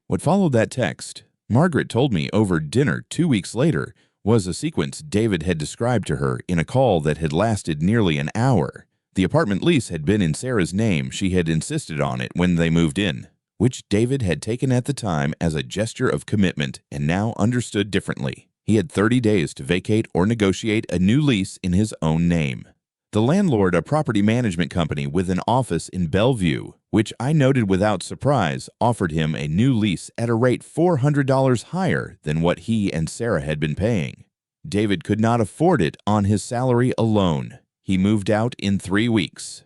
Speaker 1: What followed that text, Margaret told me over dinner 2 weeks later, was a sequence David had described to her in a call that had lasted nearly an hour. The apartment lease had been in Sarah's name. She had insisted on it when they moved in, which David had taken at the time as a gesture of commitment and now understood differently. He had 30 days to vacate or negotiate a new lease in his own name. The landlord, a property management company with an office in Bellevue, which I noted without surprise, offered him a new lease at a rate $400 higher than what he and Sarah had been paying. David could not afford it on his salary alone. He moved out in 3 weeks.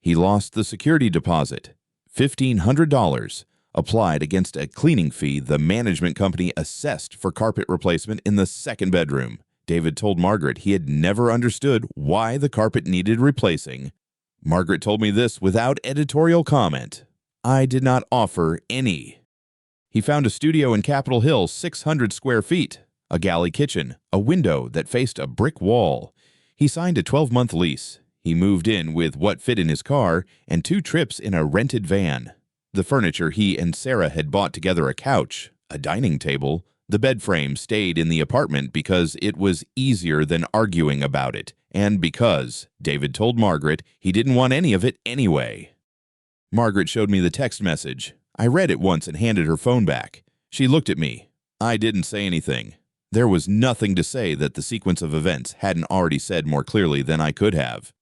Speaker 1: He lost the security deposit, $1,500, applied against a cleaning fee the management company assessed for carpet replacement in the second bedroom. David told Margaret he had never understood why the carpet needed replacing. Margaret told me this without editorial comment. I did not offer any. He found a studio in Capitol Hill, 600 square feet, a galley kitchen, a window that faced a brick wall. He signed a 12-month lease. He moved in with what fit in his car and 2 trips in a rented van. The furniture he and Sarah had bought together, a couch, a dining table. The bed frame stayed in the apartment because it was easier than arguing about it, and because, David told Margaret, he didn't want any of it anyway. Margaret showed me the text message. I read it once and handed her phone back. She looked at me. I didn't say anything. There was nothing to say that the sequence of events hadn't already said more clearly than I could have.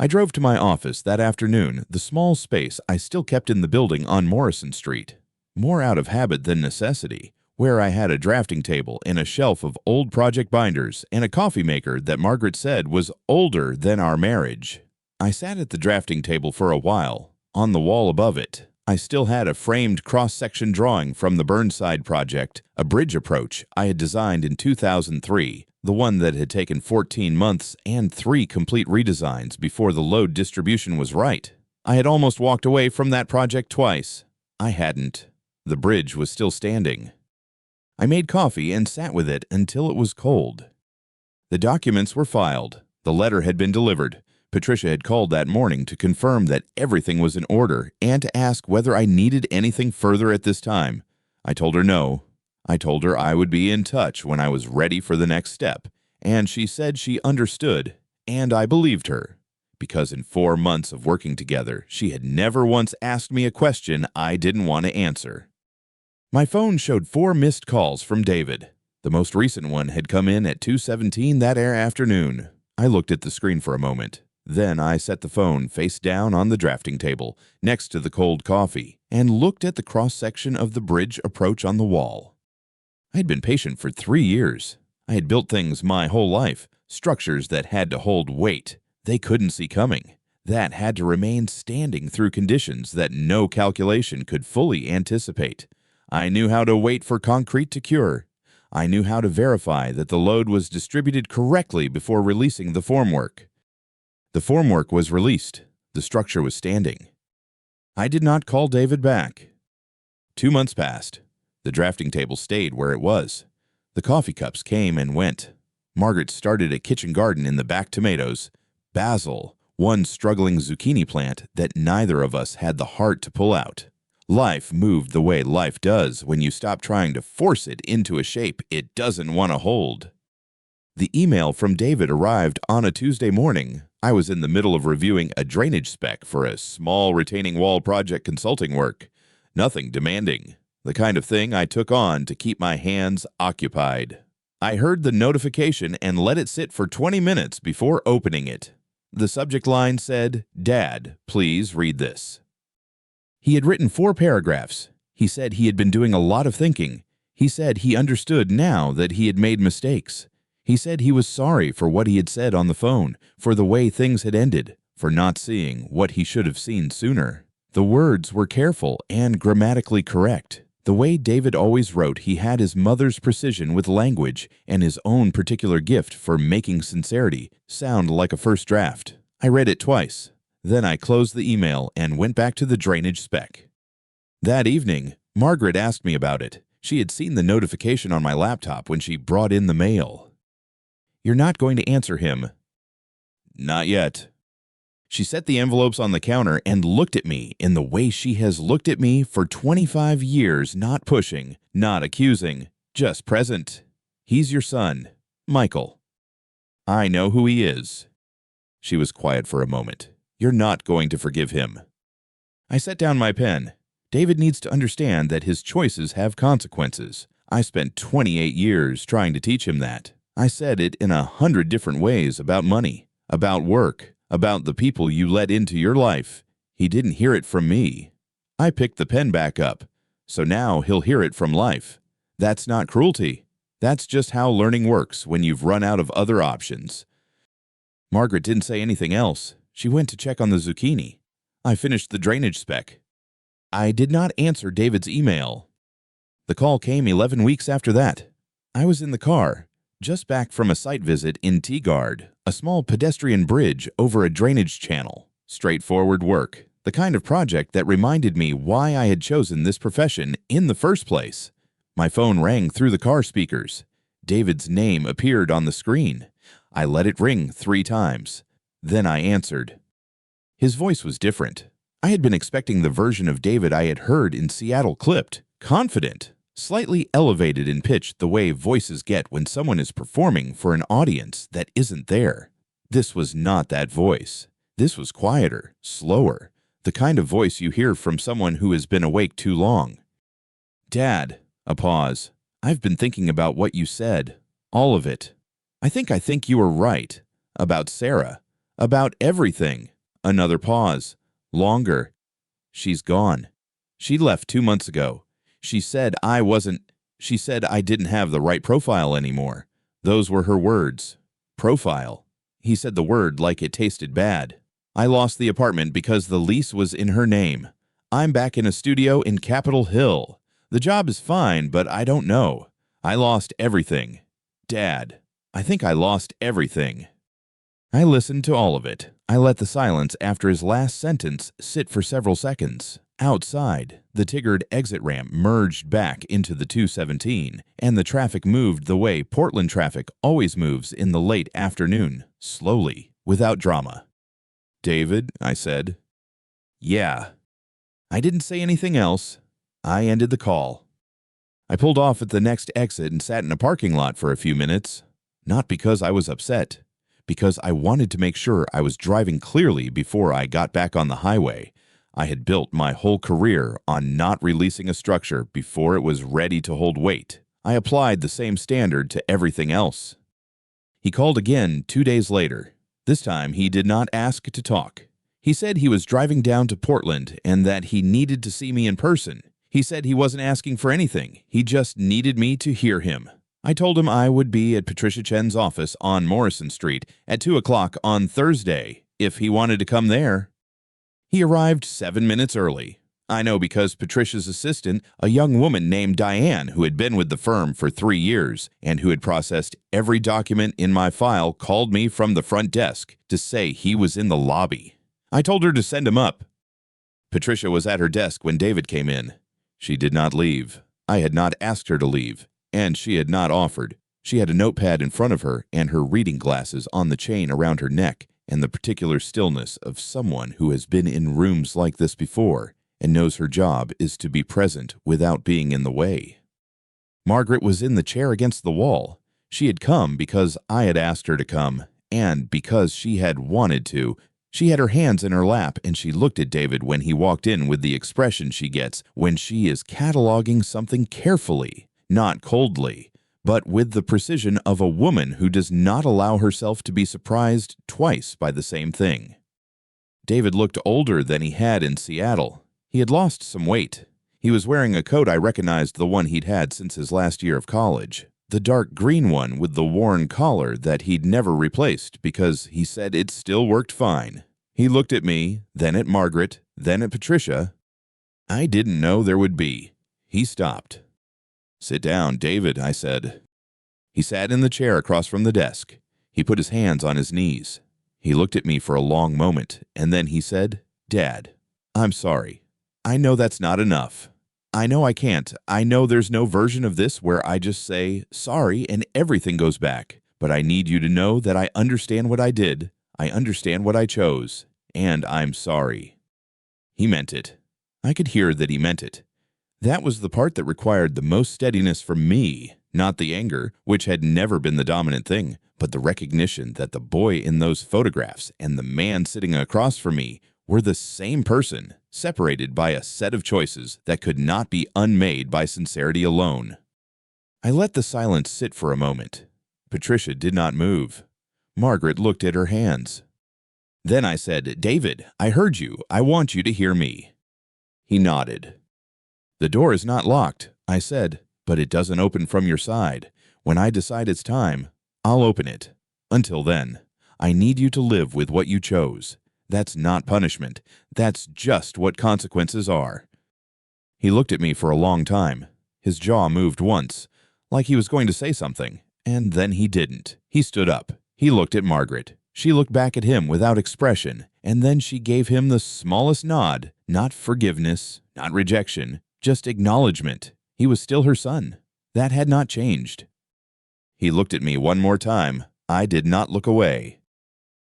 Speaker 1: I drove to my office that afternoon, the small space I still kept in the building on Morrison Street, more out of habit than necessity, where I had a drafting table and a shelf of old project binders and a coffee maker that Margaret said was older than our marriage. I sat at the drafting table for a while. On the wall above it, I still had a framed cross-section drawing from the Burnside project, a bridge approach I had designed in 2003, the one that had taken 14 months and 3 complete redesigns before the load distribution was right. I had almost walked away from that project twice. I hadn't. The bridge was still standing. I made coffee and sat with it until it was cold. The documents were filed. The letter had been delivered. Patricia had called that morning to confirm that everything was in order and to ask whether I needed anything further at this time. I told her no. I told her I would be in touch when I was ready for the next step, and she said she understood, and I believed her, because in 4 months of working together, she had never once asked me a question I didn't want to answer. My phone showed 4 missed calls from David. The most recent one had come in at 2:17 that afternoon. I looked at the screen for a moment. Then I set the phone face down on the drafting table, next to the cold coffee, and looked at the cross-section of the bridge approach on the wall. I had been patient for 3 years. I had built things my whole life, structures that had to hold weight they couldn't see coming, that had to remain standing through conditions that no calculation could fully anticipate. I knew how to wait for concrete to cure. I knew how to verify that the load was distributed correctly before releasing the formwork. The formwork was released. The structure was standing. I did not call David back. 2 months passed. The drafting table stayed where it was. The coffee cups came and went. Margaret started a kitchen garden in the back tomatoes, basil, one struggling zucchini plant that neither of us had the heart to pull out. Life moved the way life does when you stop trying to force it into a shape it doesn't want to hold. The email from David arrived on a Tuesday morning. I was in the middle of reviewing a drainage spec for a small retaining wall project consulting work. Nothing demanding. The kind of thing I took on to keep my hands occupied. I heard the notification and let it sit for 20 minutes before opening it. The subject line said, "Dad, please read this." He had written 4 paragraphs. He said he had been doing a lot of thinking. He said he understood now that he had made mistakes. He said he was sorry for what he had said on the phone, for the way things had ended, for not seeing what he should have seen sooner. The words were careful and grammatically correct. The way David always wrote, he had his mother's precision with language and his own particular gift for making sincerity sound like a first draft. I read it twice. Then I closed the email and went back to the drainage spec. That evening, Margaret asked me about it. She had seen the notification on my laptop when she brought in the mail. "You're not going to answer him?" "Not yet." She set the envelopes on the counter and looked at me in the way she has looked at me for 25 years, not pushing, not accusing, just present. "He's your son, Michael. I know who he is." She was quiet for a moment. "You're not going to forgive him." I set down my pen. David needs to understand that his choices have consequences. I spent 28 years trying to teach him that. I said it in 100 different ways about money, about work, about the people you let into your life. He didn't hear it from me. I picked the pen back up, so now he'll hear it from life. That's not cruelty. That's just how learning works when you've run out of other options. Margaret didn't say anything else. She went to check on the zucchini. I finished the drainage spec. I did not answer David's email. The call came 11 weeks after that. I was in the car, just back from a site visit in Teagard, a small pedestrian bridge over a drainage channel. Straightforward work, the kind of project that reminded me why I had chosen this profession in the first place. My phone rang through the car speakers. David's name appeared on the screen. I let it ring 3 times. Then I answered. His voice was different. I had been expecting the version of David I had heard in Seattle Clipped, confident, slightly elevated in pitch the way voices get when someone is performing for an audience that isn't there. This was not that voice. This was quieter, slower, the kind of voice you hear from someone who has been awake too long. "Dad," a pause. "I've been thinking about what you said. All of it. I think you were right. About Sarah. About everything." Another pause. Longer. "She's gone. She left 2 months ago. She said I didn't have the right profile anymore." Those were her words. Profile. He said the word like it tasted bad. "I lost the apartment because the lease was in her name. I'm back in a studio in Capitol Hill. The job is fine, but I don't know. I lost everything. Dad, I think I lost everything." I listened to all of it. I let the silence after his last sentence sit for several seconds. Outside, the Tigard exit ramp merged back into the 217, and the traffic moved the way Portland traffic always moves in the late afternoon, slowly, without drama. "David," I said. "Yeah." I didn't say anything else. I ended the call. I pulled off at the next exit and sat in a parking lot for a few minutes. Not because I was upset, because I wanted to make sure I was driving clearly before I got back on the highway. I had built my whole career on not releasing a structure before it was ready to hold weight. I applied the same standard to everything else. He called again 2 days later. This time he did not ask to talk. He said he was driving down to Portland and that he needed to see me in person. He said he wasn't asking for anything. He just needed me to hear him. I told him I would be at Patricia Chen's office on Morrison Street at 2 o'clock on Thursday, if he wanted to come there. He arrived 7 minutes early. I know because Patricia's assistant, a young woman named Diane who had been with the firm for 3 years and who had processed every document in my file, called me from the front desk to say he was in the lobby. I told her to send him up. Patricia was at her desk when David came in. She did not leave. I had not asked her to leave, and she had not offered. She had a notepad in front of her and her reading glasses on the chain around her neck, and the particular stillness of someone who has been in rooms like this before and knows her job is to be present without being in the way. Margaret was in the chair against the wall. She had come because I had asked her to come, And because she had wanted to, she had her hands in her lap and she looked at David when he walked in with the expression she gets when she is cataloging something carefully, not coldly, but with the precision of a woman who does not allow herself to be surprised twice by the same thing. David looked older than he had in Seattle. He had lost some weight. He was wearing a coat I recognized the one he'd had since his last year of college, the dark green one with the worn collar that he'd never replaced because he said it still worked fine. He looked at me, then at Margaret, then at Patricia. I didn't know there would be. He stopped. "Sit down, David," I said. He sat in the chair across from the desk. He put his hands on his knees. He looked at me for a long moment, and then he said, "Dad, I'm sorry. I know that's not enough. I know I can't. I know there's no version of this where I just say sorry and everything goes back. But I need you to know that I understand what I did. I understand what I chose. And I'm sorry." He meant it. I could hear that he meant it. That was the part that required the most steadiness from me, not the anger, which had never been the dominant thing, but the recognition that the boy in those photographs and the man sitting across from me were the same person, separated by a set of choices that could not be unmade by sincerity alone. I let the silence sit for a moment. Patricia did not move. Margaret looked at her hands. Then I said, "David, I heard you. I want you to hear me." He nodded. "The door is not locked," I said, "but it doesn't open from your side. When I decide it's time, I'll open it. Until then, I need you to live with what you chose. That's not punishment. That's just what consequences are." He looked at me for a long time. His jaw moved once, like he was going to say something, and then he didn't. He stood up. He looked at Margaret. She looked back at him without expression, and then she gave him the smallest nod, not forgiveness, not rejection, just acknowledgement. He was still her son. That had not changed. He looked at me one more time. I did not look away.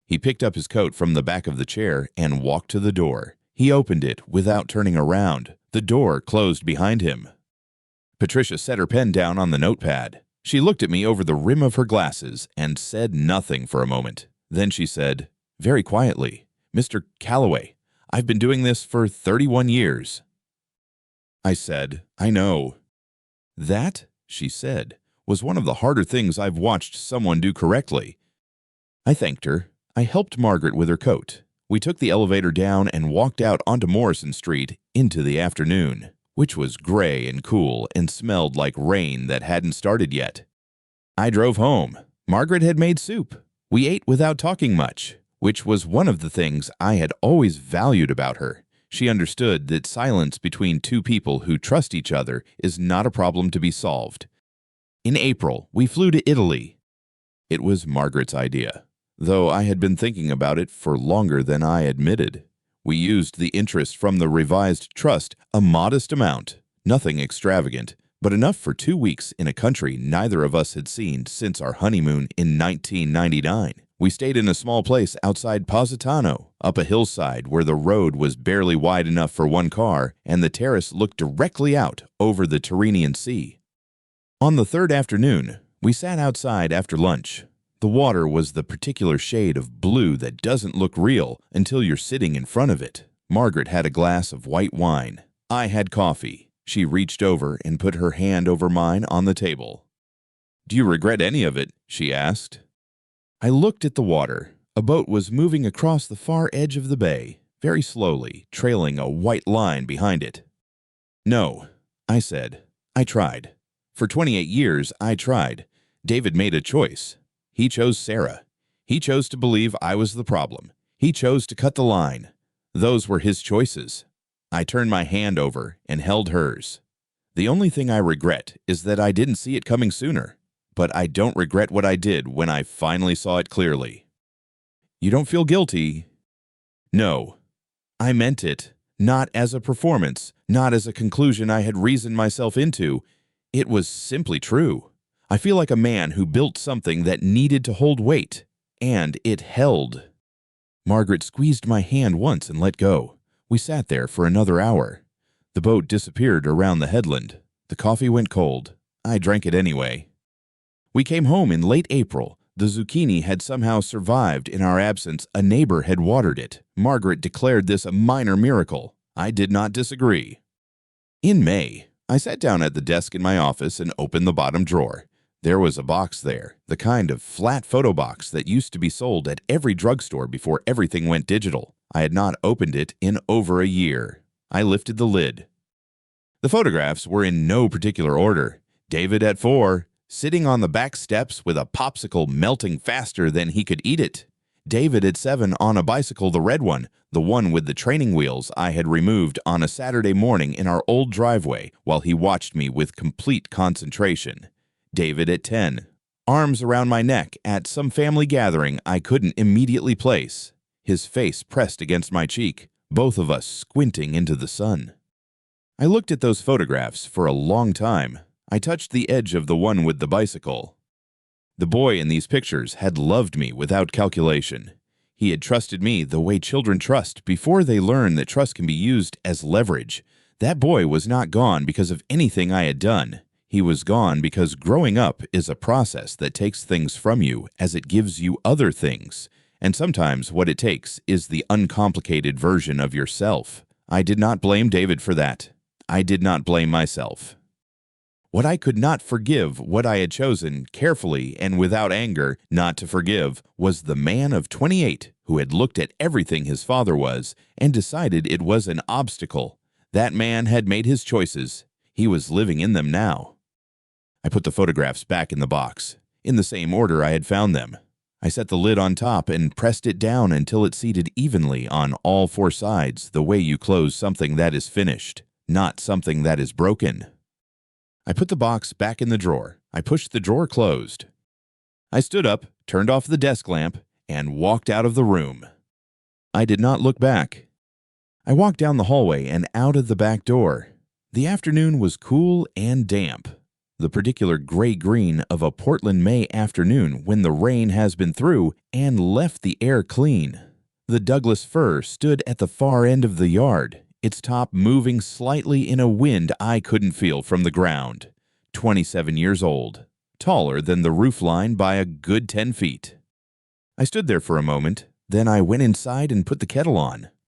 Speaker 1: He picked up his coat from the back of the chair and walked to the door. He opened it without turning around. The door closed behind him. Patricia set her pen down on the notepad. She looked at me over the rim of her glasses and said nothing for a moment. Then she said, very quietly, "Mr. Calloway, I've been doing this for 31 years. I said, "I know." "That," she said, "was one of the harder things I've watched someone do correctly." I thanked her. I helped Margaret with her coat. We took the elevator down and walked out onto Morrison Street into the afternoon, which was gray and cool and smelled like rain that hadn't started yet. I drove home. Margaret had made soup. We ate without talking much, which was one of the things I had always valued about her. She understood that silence between two people who trust each other is not a problem to be solved. In April, we flew to Italy. It was Margaret's idea, though I had been thinking about it for longer than I admitted. We used the interest from the revised trust, a modest amount, nothing extravagant, but enough for 2 weeks in a country neither of us had seen since our honeymoon in 1999. We stayed in a small place outside Positano, up a hillside where the road was barely wide enough for one car and the terrace looked directly out over the Tyrrhenian Sea. On the third afternoon, we sat outside after lunch. The water was the particular shade of blue that doesn't look real until you're sitting in front of it. Margaret had a glass of white wine. I had coffee. She reached over and put her hand over mine on the table. "Do you regret any of it?" she asked. I looked at the water. A boat was moving across the far edge of the bay, very slowly, trailing a white line behind it. "No," I said. "I tried. For 28 years, I tried. David made a choice. He chose Sarah. He chose to believe I was the problem. He chose to cut the line. Those were his choices." I turned my hand over and held hers. "The only thing I regret is that I didn't see it coming sooner. But I don't regret what I did when I finally saw it clearly." "You don't feel guilty?" "No. I meant it. Not as a performance, not as a conclusion I had reasoned myself into. It was simply true. I feel like a man who built something that needed to hold weight, and it held." Margaret squeezed my hand once and let go. We sat there for another hour. The boat disappeared around the headland. The coffee went cold. I drank it anyway. We came home in late April. The zucchini had somehow survived in our absence. A neighbor had watered it. Margaret declared this a minor miracle. I did not disagree. In May, I sat down at the desk in my office and opened the bottom drawer. There was a box there, the kind of flat photo box that used to be sold at every drugstore before everything went digital. I had not opened it in over a year. I lifted the lid. The photographs were in no particular order. David at 4, sitting on the back steps with a popsicle melting faster than he could eat it. David at 7 on a bicycle, the red one, the one with the training wheels I had removed on a Saturday morning in our old driveway while he watched me with complete concentration. David at 10, arms around my neck at some family gathering I couldn't immediately place, his face pressed against my cheek, both of us squinting into the sun. I looked at those photographs for a long time. I touched the edge of the one with the bicycle. The boy in these pictures had loved me without calculation. He had trusted me the way children trust before they learn that trust can be used as leverage. That boy was not gone because of anything I had done. He was gone because growing up is a process that takes things from you as it gives you other things. And sometimes what it takes is the uncomplicated version of yourself. I did not blame David for that. I did not blame myself. What I could not forgive, what I had chosen, carefully and without anger, not to forgive, was the man of 28 who had looked at everything his father was and decided it was an obstacle. That man had made his choices. He was living in them now. I put the photographs back in the box, in the same order I had found them. I set the lid on top and pressed it down until it seated evenly on all 4 sides, the way you close something that is finished, not something that is broken. I put the box back in the drawer. I pushed the drawer closed. I stood up, turned off the desk lamp, and walked out of the room. I did not look back. I walked down the hallway and out of the back door. The afternoon was cool and damp, the particular gray-green of a Portland May afternoon when the rain has been through and left the air clean. The Douglas fir stood at the far end of the yard, its top moving slightly in a wind I couldn't feel from the ground. 27 years old, taller than the roof line by a good 10 feet. I stood there for a moment, then I went inside and put the kettle on.